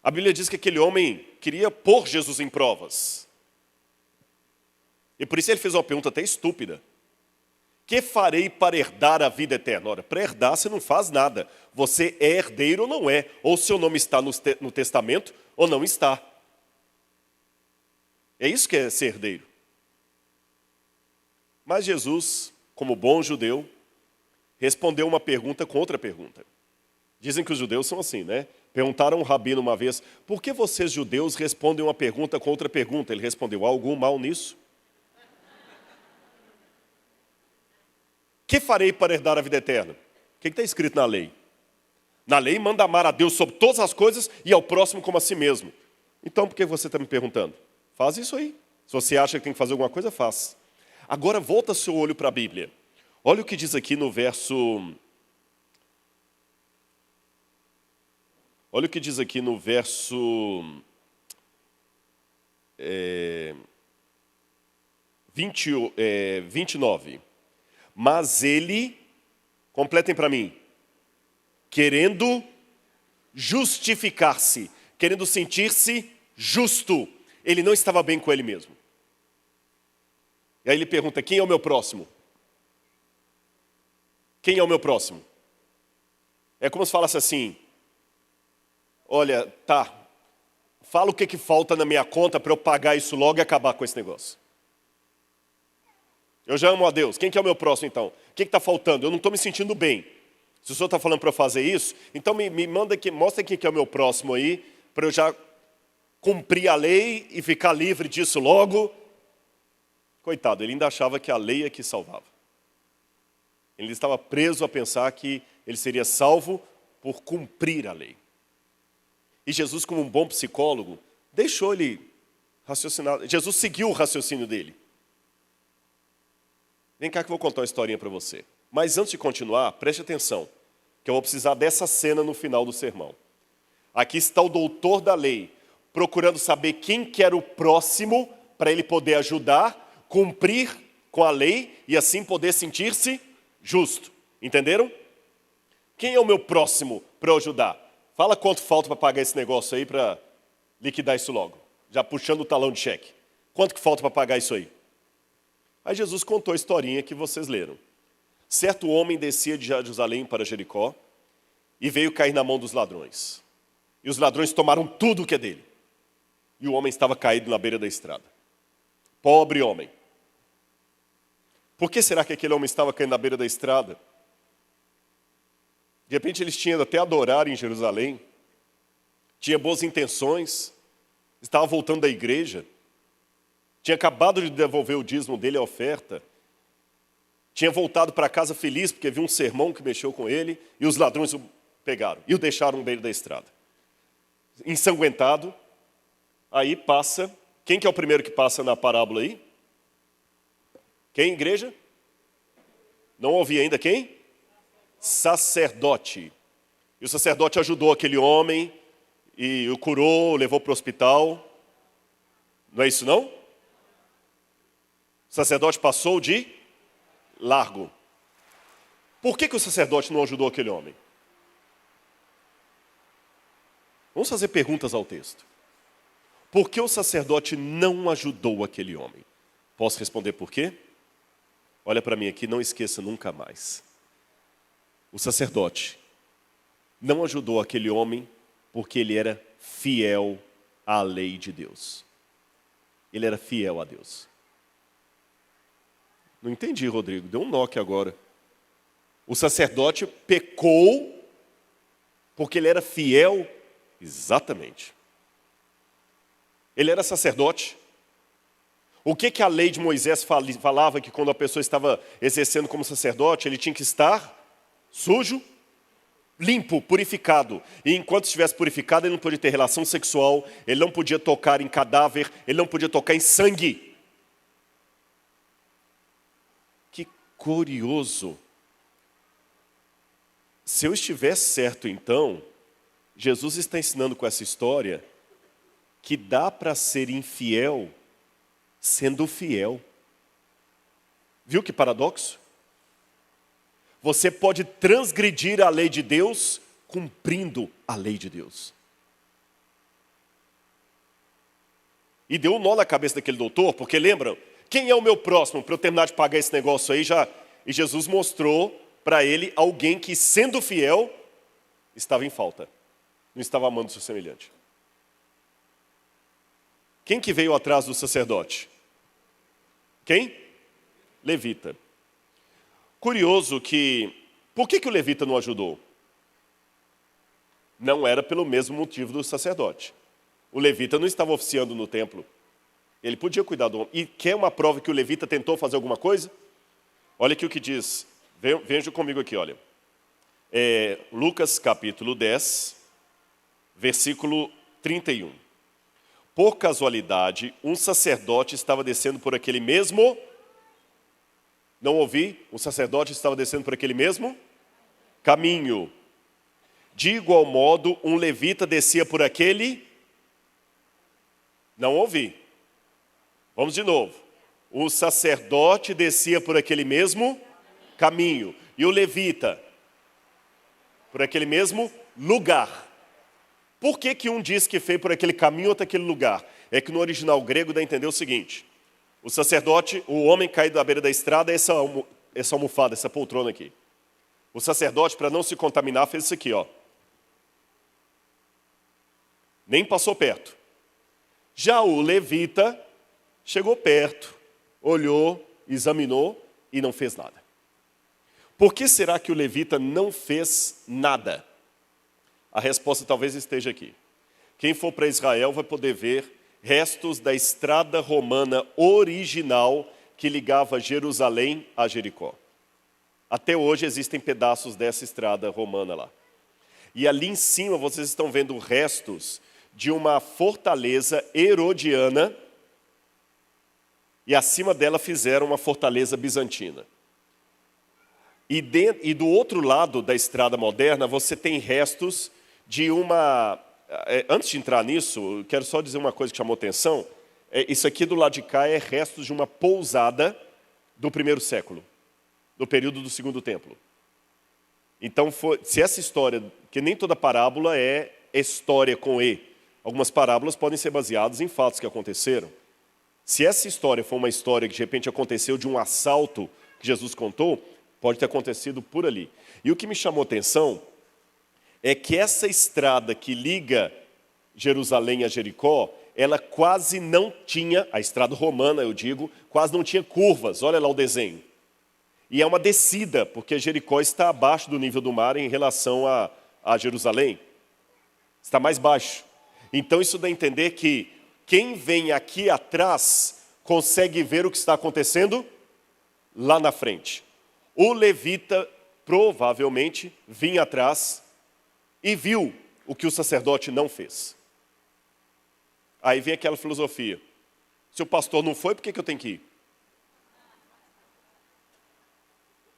A Bíblia diz que aquele homem queria pôr Jesus em provas. E por isso ele fez uma pergunta até estúpida. Que farei para herdar a vida eterna? Ora, para herdar você não faz nada. Você é herdeiro ou não é. Ou seu nome está no testamento ou não está. É isso que é ser herdeiro. Mas Jesus, como bom judeu, respondeu uma pergunta com outra pergunta. Dizem que os judeus são assim, né? Perguntaram a um rabino uma vez, por que vocês judeus respondem uma pergunta com outra pergunta? Ele respondeu, há algum mal nisso? Que farei para herdar a vida eterna? O que está escrito na lei? Na lei manda amar a Deus sobre todas as coisas e ao próximo como a si mesmo. Então por que você está me perguntando? Faz isso aí. Se você acha que tem que fazer alguma coisa, faz. Agora volta seu olho para a Bíblia. Olha o que diz aqui no verso... Olha o que diz aqui no verso 29. Mas ele, completem para mim, querendo justificar-se, querendo sentir-se justo, ele não estava bem com ele mesmo. E aí ele pergunta, quem é o meu próximo? Quem é o meu próximo? É como se falasse assim, olha, tá, fala o que falta na minha conta para eu pagar isso logo e acabar com esse negócio. Eu já amo a Deus. Quem que é o meu próximo, então? O que está faltando? Eu não estou me sentindo bem. Se o senhor está falando para eu fazer isso, então me manda aqui, mostra quem que é o meu próximo aí, para eu já cumprir a lei e ficar livre disso logo. Coitado, ele ainda achava que a lei é que salvava. Ele estava preso a pensar que ele seria salvo por cumprir a lei. E Jesus, como um bom psicólogo, deixou ele raciocinar. Jesus seguiu o raciocínio dele. Vem cá que eu vou contar uma historinha para você. Mas antes de continuar, preste atenção, que eu vou precisar dessa cena no final do sermão. Aqui está o doutor da lei, procurando saber quem que era o próximo, para ele poder ajudar, cumprir com a lei e assim poder sentir-se justo. Entenderam? Quem é o meu próximo para eu ajudar? Fala quanto falta para pagar esse negócio aí para liquidar isso logo. Já puxando o talão de cheque. Quanto que falta para pagar isso aí? Aí Jesus contou a historinha que vocês leram. Certo homem descia de Jerusalém para Jericó e veio cair na mão dos ladrões. E os ladrões tomaram tudo o que é dele. E o homem estava caído na beira da estrada. Pobre homem. Por que será que aquele homem estava caindo na beira da estrada? De repente eles tinham até adorar em Jerusalém. Tinha boas intenções. Estava voltando da igreja. Tinha acabado de devolver o dízimo dele, a oferta. Tinha voltado para casa feliz, porque viu um sermão que mexeu com ele, e os ladrões o pegaram e o deixaram no meio da estrada. Ensanguentado, aí passa... Quem que é o primeiro que passa na parábola aí? Quem, igreja? Não ouvi ainda quem? Sacerdote. E o sacerdote ajudou aquele homem, e o curou, o levou para o hospital. Não é isso não? O sacerdote passou de largo. Por que o sacerdote não ajudou aquele homem? Vamos fazer perguntas ao texto. Por que o sacerdote não ajudou aquele homem? Posso responder por quê? Olha para mim aqui, não esqueça nunca mais. O sacerdote não ajudou aquele homem porque ele era fiel à lei de Deus. Ele era fiel a Deus. Não entendi, Rodrigo. Deu um nó aqui agora. O sacerdote pecou porque ele era fiel. Exatamente. Ele era sacerdote. O que a lei de Moisés falava que quando a pessoa estava exercendo como sacerdote, ele tinha que estar sujo, limpo, purificado. E enquanto estivesse purificado, ele não podia ter relação sexual, ele não podia tocar em cadáver, ele não podia tocar em sangue. Que curioso. Se eu estiver certo, então, Jesus está ensinando com essa história que dá para ser infiel sendo fiel. Viu que paradoxo? Você pode transgredir a lei de Deus cumprindo a lei de Deus. E deu um nó na cabeça daquele doutor, porque lembram, quem é o meu próximo para eu terminar de pagar esse negócio aí já? E Jesus mostrou para ele alguém que, sendo fiel, estava em falta. Não estava amando o seu semelhante. Quem que veio atrás do sacerdote? Quem? Levita. Curioso que... Por que o levita não ajudou? Não era pelo mesmo motivo do sacerdote. O levita não estava oficiando no templo. Ele podia cuidar do homem. E quer uma prova que o levita tentou fazer alguma coisa? Olha aqui o que diz. Veja comigo aqui, olha. Lucas capítulo 10, versículo 31. Por casualidade, um sacerdote estava descendo por aquele mesmo... Não ouvi? Um sacerdote estava descendo por aquele mesmo caminho. De igual modo, um levita descia por aquele... Não ouvi. Vamos de novo. O sacerdote descia por aquele mesmo caminho. E o levita por aquele mesmo lugar. Por que um diz que fez por aquele caminho, outro aquele lugar? É que no original grego dá a entender o seguinte. O sacerdote, o homem caído à beira da estrada, essa almofada, essa poltrona aqui. O sacerdote, para não se contaminar, fez isso aqui, ó. Nem passou perto. Já o levita chegou perto, olhou, examinou e não fez nada. Por que será que o levita não fez nada? A resposta talvez esteja aqui. Quem for para Israel vai poder ver restos da estrada romana original que ligava Jerusalém a Jericó. Até hoje existem pedaços dessa estrada romana lá. E ali em cima vocês estão vendo restos de uma fortaleza herodiana e acima dela fizeram uma fortaleza bizantina. E do outro lado da estrada moderna você tem restos de uma... Antes de entrar nisso, eu quero só dizer uma coisa que chamou atenção. Isso aqui do lado de cá é restos de uma pousada do primeiro século, do período do segundo templo. Então, se essa história, que nem toda parábola é história com E, algumas parábolas podem ser baseadas em fatos que aconteceram. Se essa história for uma história que de repente aconteceu de um assalto que Jesus contou, pode ter acontecido por ali. E o que me chamou atenção é que essa estrada que liga Jerusalém a Jericó, ela quase não tinha, a estrada romana eu digo, quase não tinha curvas, olha lá o desenho. E é uma descida, porque Jericó está abaixo do nível do mar em relação a Jerusalém. Está mais baixo. Então isso dá a entender que quem vem aqui atrás consegue ver o que está acontecendo lá na frente. O levita provavelmente vinha atrás e viu o que o sacerdote não fez. Aí vem aquela filosofia. Se o pastor não foi, por que eu tenho que ir?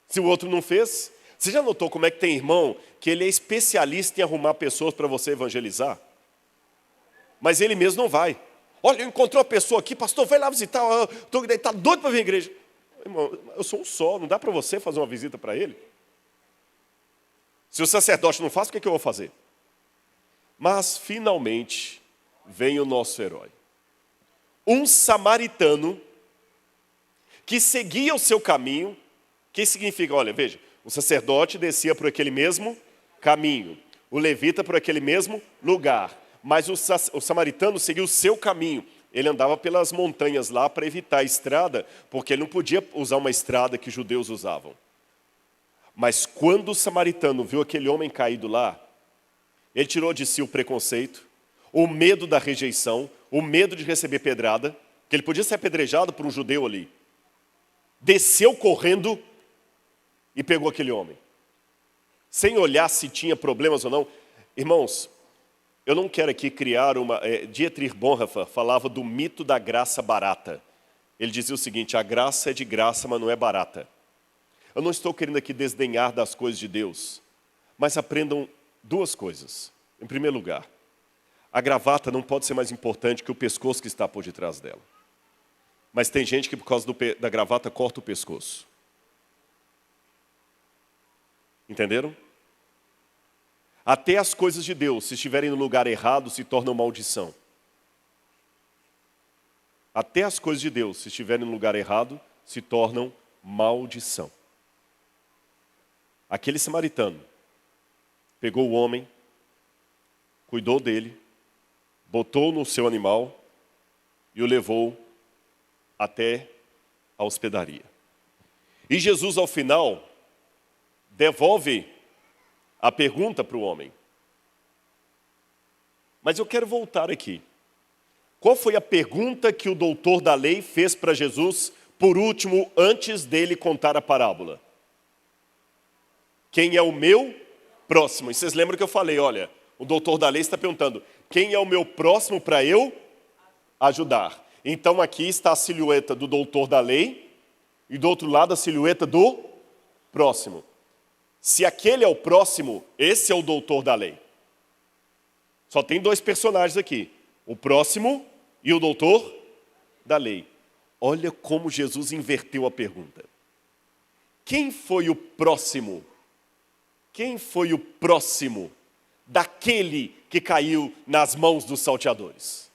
Se o outro não fez... Você já notou como é que tem irmão que ele é especialista em arrumar pessoas para você evangelizar? Mas ele mesmo não vai. Olha, eu encontrei uma pessoa aqui, pastor, vai lá visitar, está doido para vir à igreja. Irmão, eu sou um só, não dá para você fazer uma visita para ele? Se o sacerdote não faz, o que eu vou fazer? Mas, finalmente, vem o nosso herói. Um samaritano que seguia o seu caminho. O que significa? Olha, veja, o sacerdote descia por aquele mesmo caminho. o levita por aquele mesmo lugar. Mas o samaritano seguiu o seu caminho. Ele andava pelas montanhas lá para evitar a estrada, porque ele não podia usar uma estrada que os judeus usavam. Mas quando o samaritano viu aquele homem caído lá, ele tirou de si o preconceito, o medo da rejeição, o medo de receber pedrada, que ele podia ser apedrejado por um judeu ali. Desceu correndo e pegou aquele homem. Sem olhar se tinha problemas ou não. Irmãos, eu não quero aqui criar uma... Dietrich Bonhoeffer falava do mito da graça barata. Ele dizia o seguinte: a graça é de graça, mas não é barata. Eu não estou querendo aqui desdenhar das coisas de Deus, mas aprendam duas coisas. Em primeiro lugar, a gravata não pode ser mais importante que o pescoço que está por detrás dela. Mas tem gente que por causa da gravata corta o pescoço. Entenderam? Até as coisas de Deus, se estiverem no lugar errado, se tornam maldição. Até as coisas de Deus, se estiverem no lugar errado, se tornam maldição. Aquele samaritano pegou o homem, cuidou dele, botou no seu animal e o levou até a hospedaria. E Jesus, ao final, devolve a pergunta para o homem. Mas eu quero voltar aqui. Qual foi a pergunta que o doutor da lei fez para Jesus, por último, antes dele contar a parábola? Quem é o meu próximo? E vocês lembram que eu falei, olha, o doutor da lei está perguntando, quem é o meu próximo para eu ajudar? Então aqui está a silhueta do doutor da lei e do outro lado a silhueta do próximo. Se aquele é o próximo, esse é o doutor da lei. Só tem dois personagens aqui, o próximo e o doutor da lei. Olha como Jesus inverteu a pergunta. Quem foi o próximo? Quem foi o próximo daquele que caiu nas mãos dos salteadores?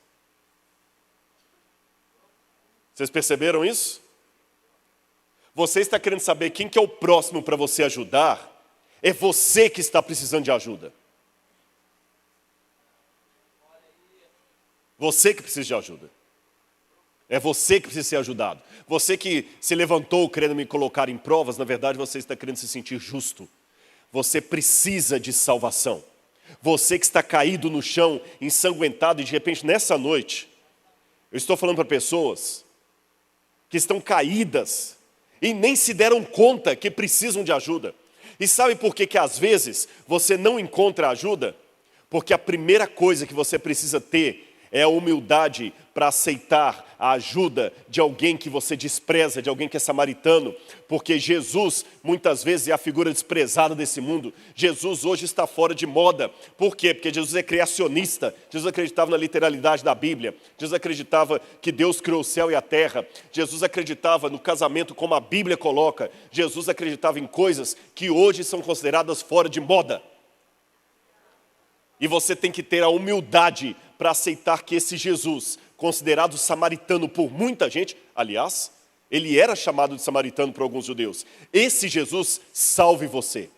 Vocês perceberam isso? Você está querendo saber quem que é o próximo para você ajudar? É você que está precisando de ajuda. Você que precisa de ajuda. É você que precisa ser ajudado. Você que se levantou querendo me colocar em provas, na verdade você está querendo se sentir justo. Você precisa de salvação. Você que está caído no chão, ensanguentado, e de repente nessa noite, eu estou falando para pessoas que estão caídas e nem se deram conta que precisam de ajuda. E sabe por que que às vezes você não encontra ajuda? Porque a primeira coisa que você precisa ter é a humildade para aceitar a ajuda de alguém que você despreza, de alguém que é samaritano. Porque Jesus, muitas vezes, é a figura desprezada desse mundo. Jesus hoje está fora de moda. Por quê? Porque Jesus é criacionista. Jesus acreditava na literalidade da Bíblia. Jesus acreditava que Deus criou o céu e a terra. Jesus acreditava no casamento como a Bíblia coloca. Jesus acreditava em coisas que hoje são consideradas fora de moda. E você tem que ter a humildade para aceitar que esse Jesus, considerado samaritano por muita gente, aliás, ele era chamado de samaritano por alguns judeus. Esse Jesus salve você.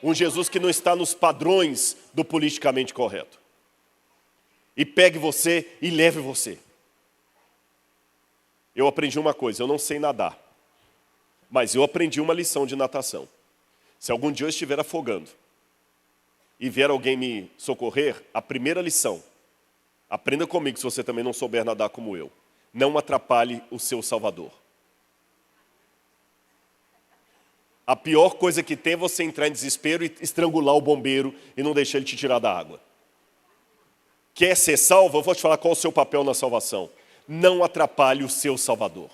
Um Jesus que não está nos padrões do politicamente correto. E pegue você e leve você. Eu aprendi uma coisa, eu não sei nadar. Mas eu aprendi uma lição de natação. Se algum dia eu estiver afogando e vier alguém me socorrer, a primeira lição, aprenda comigo se você também não souber nadar como eu. Não atrapalhe o seu Salvador. A pior coisa que tem é você entrar em desespero e estrangular o bombeiro e não deixar ele te tirar da água. Quer ser salvo? Eu vou te falar qual é o seu papel na salvação. Não atrapalhe o seu Salvador.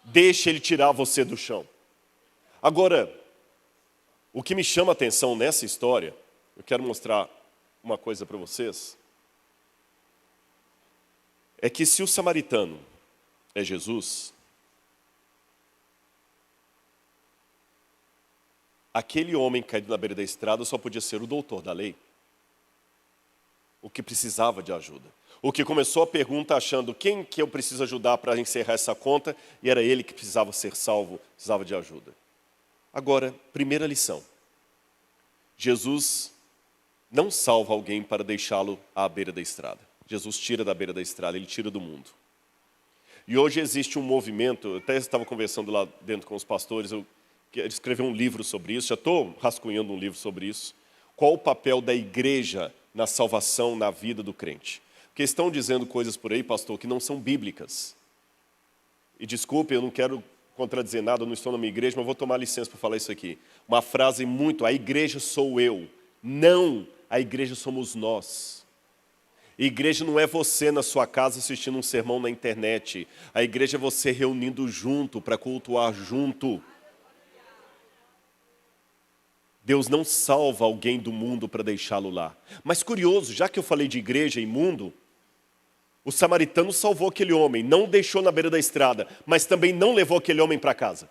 Deixe ele tirar você do chão. Agora, o que me chama a atenção nessa história, eu quero mostrar uma coisa para vocês, é que se o samaritano é Jesus, aquele homem caído na beira da estrada só podia ser o doutor da lei, o que precisava de ajuda. O que começou a pergunta achando quem que eu preciso ajudar para encerrar essa conta, e era ele que precisava ser salvo, precisava de ajuda. Agora, primeira lição. Jesus não salva alguém para deixá-lo à beira da estrada. Jesus tira da beira da estrada, ele tira do mundo. E hoje existe um movimento, eu até estava conversando lá dentro com os pastores, eu quero escrever um livro sobre isso, já estou rascunhando um livro sobre isso. Qual o papel da igreja na salvação, na vida do crente? Porque estão dizendo coisas por aí, pastor, que não são bíblicas. E desculpe, eu não quero contradizer nada, eu não estou na minha igreja, mas vou tomar licença para falar isso aqui. Uma frase muito, a igreja sou eu. Não, a igreja somos nós. Igreja não é você na sua casa assistindo um sermão na internet. A igreja é você reunindo junto, para cultuar junto. Deus não salva alguém do mundo para deixá-lo lá. Mas curioso, já que eu falei de igreja e mundo, o samaritano salvou aquele homem, não o deixou na beira da estrada, mas também não levou aquele homem para casa.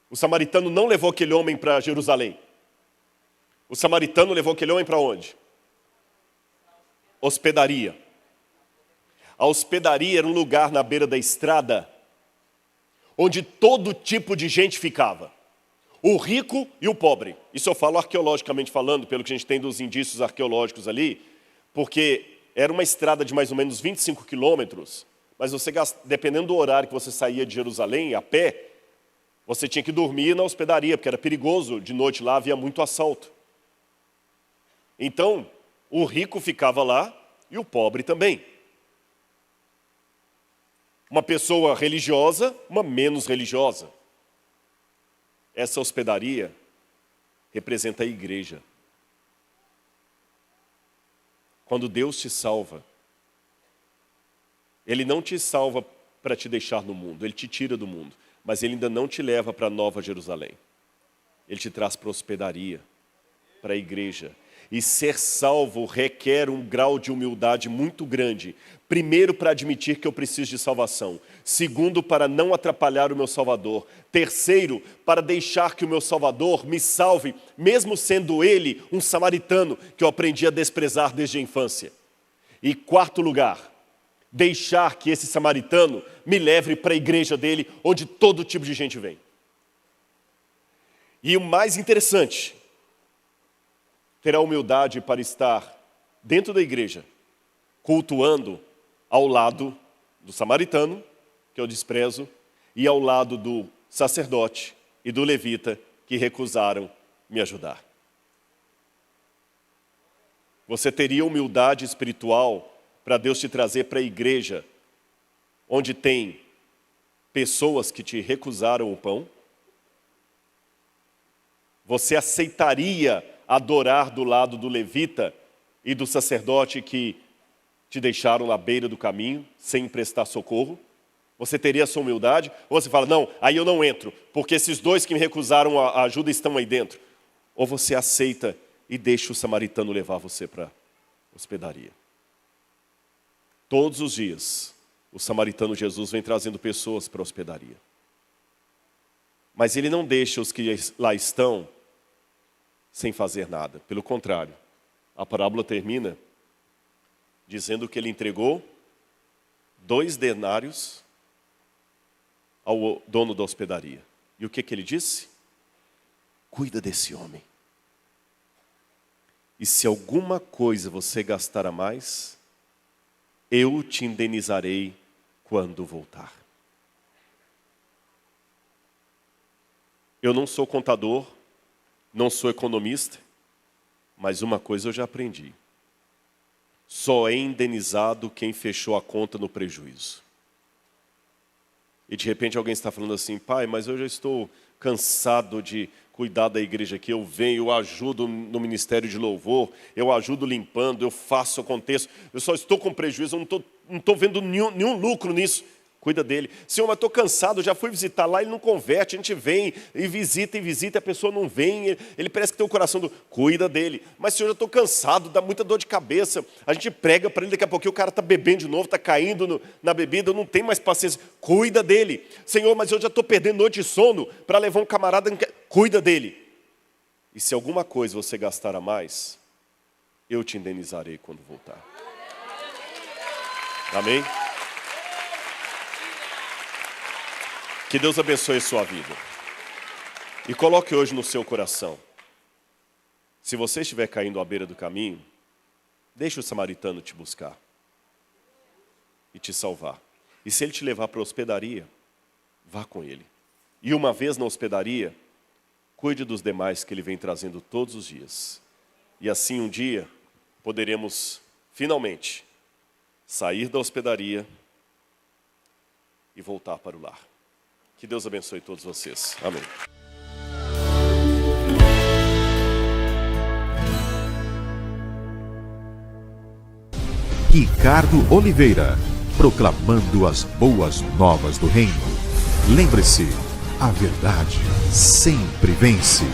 O samaritano não levou aquele homem para Jerusalém. O samaritano levou aquele homem para onde? Hospedaria. A hospedaria era um lugar na beira da estrada onde todo tipo de gente ficava. O rico e o pobre. Isso eu falo arqueologicamente falando, pelo que a gente tem dos indícios arqueológicos ali, porque era uma estrada de mais ou menos 25 quilômetros, mas você, dependendo do horário que você saía de Jerusalém, a pé, você tinha que dormir na hospedaria, porque era perigoso, de noite lá havia muito assalto. Então, o rico ficava lá e o pobre também. Uma pessoa religiosa, uma menos religiosa. Essa hospedaria representa a igreja. Quando Deus te salva, Ele não te salva para te deixar no mundo, Ele te tira do mundo, mas Ele ainda não te leva para a Nova Jerusalém. Ele te traz para a hospedaria, para a igreja. E ser salvo requer um grau de humildade muito grande. Primeiro, para admitir que eu preciso de salvação. Segundo, para não atrapalhar o meu Salvador. Terceiro, para deixar que o meu Salvador me salve, mesmo sendo ele um samaritano que eu aprendi a desprezar desde a infância. E quarto lugar, deixar que esse samaritano me leve para a igreja dele, onde todo tipo de gente vem. E o mais interessante, ter a humildade para estar dentro da igreja, cultuando ao lado do samaritano, que eu desprezo, e ao lado do sacerdote e do levita, que recusaram me ajudar. Você teria humildade espiritual para Deus te trazer para a igreja, onde tem pessoas que te recusaram o pão? Você aceitaria adorar do lado do levita e do sacerdote que te deixaram na beira do caminho, sem prestar socorro? Você teria essa humildade? Ou você fala, não, aí eu não entro, porque esses dois que me recusaram a ajuda estão aí dentro. Ou você aceita e deixa o samaritano levar você para a hospedaria. Todos os dias, o samaritano Jesus vem trazendo pessoas para a hospedaria. Mas ele não deixa os que lá estão sem fazer nada. Pelo contrário, a parábola termina dizendo que ele entregou 2 denários ao dono da hospedaria. E o que ele disse? Cuida desse homem. E se alguma coisa você gastar a mais, eu te indenizarei quando voltar. Eu não sou contador, não sou economista, mas uma coisa eu já aprendi. Só é indenizado quem fechou a conta no prejuízo. E de repente alguém está falando assim, pai, mas eu já estou cansado de cuidar da igreja aqui, eu venho, eu ajudo no ministério de louvor, eu ajudo limpando, eu faço, aconteço, eu só estou com prejuízo, eu não estou vendo nenhum lucro nisso. Cuida dele. Senhor, mas estou cansado, já fui visitar lá, ele não converte, a gente vem e visita, a pessoa não vem, ele parece que tem o coração do... Cuida dele. Mas Senhor, eu estou cansado, dá muita dor de cabeça, a gente prega para ele, daqui a pouquinho o cara está bebendo de novo, está caindo na bebida, eu não tenho mais paciência. Cuida dele. Senhor, mas eu já estou perdendo noite de sono para levar um camarada... Cuida dele. E se alguma coisa você gastar a mais, eu te indenizarei quando voltar. Amém? Que Deus abençoe a sua vida. E coloque hoje no seu coração. Se você estiver caindo à beira do caminho, deixe o samaritano te buscar e te salvar. E se ele te levar para a hospedaria, vá com ele. E uma vez na hospedaria, cuide dos demais que ele vem trazendo todos os dias. E assim um dia poderemos finalmente sair da hospedaria e voltar para o lar. Que Deus abençoe todos vocês. Amém. Ricardo Oliveira, proclamando as boas novas do reino. Lembre-se, a verdade sempre vence.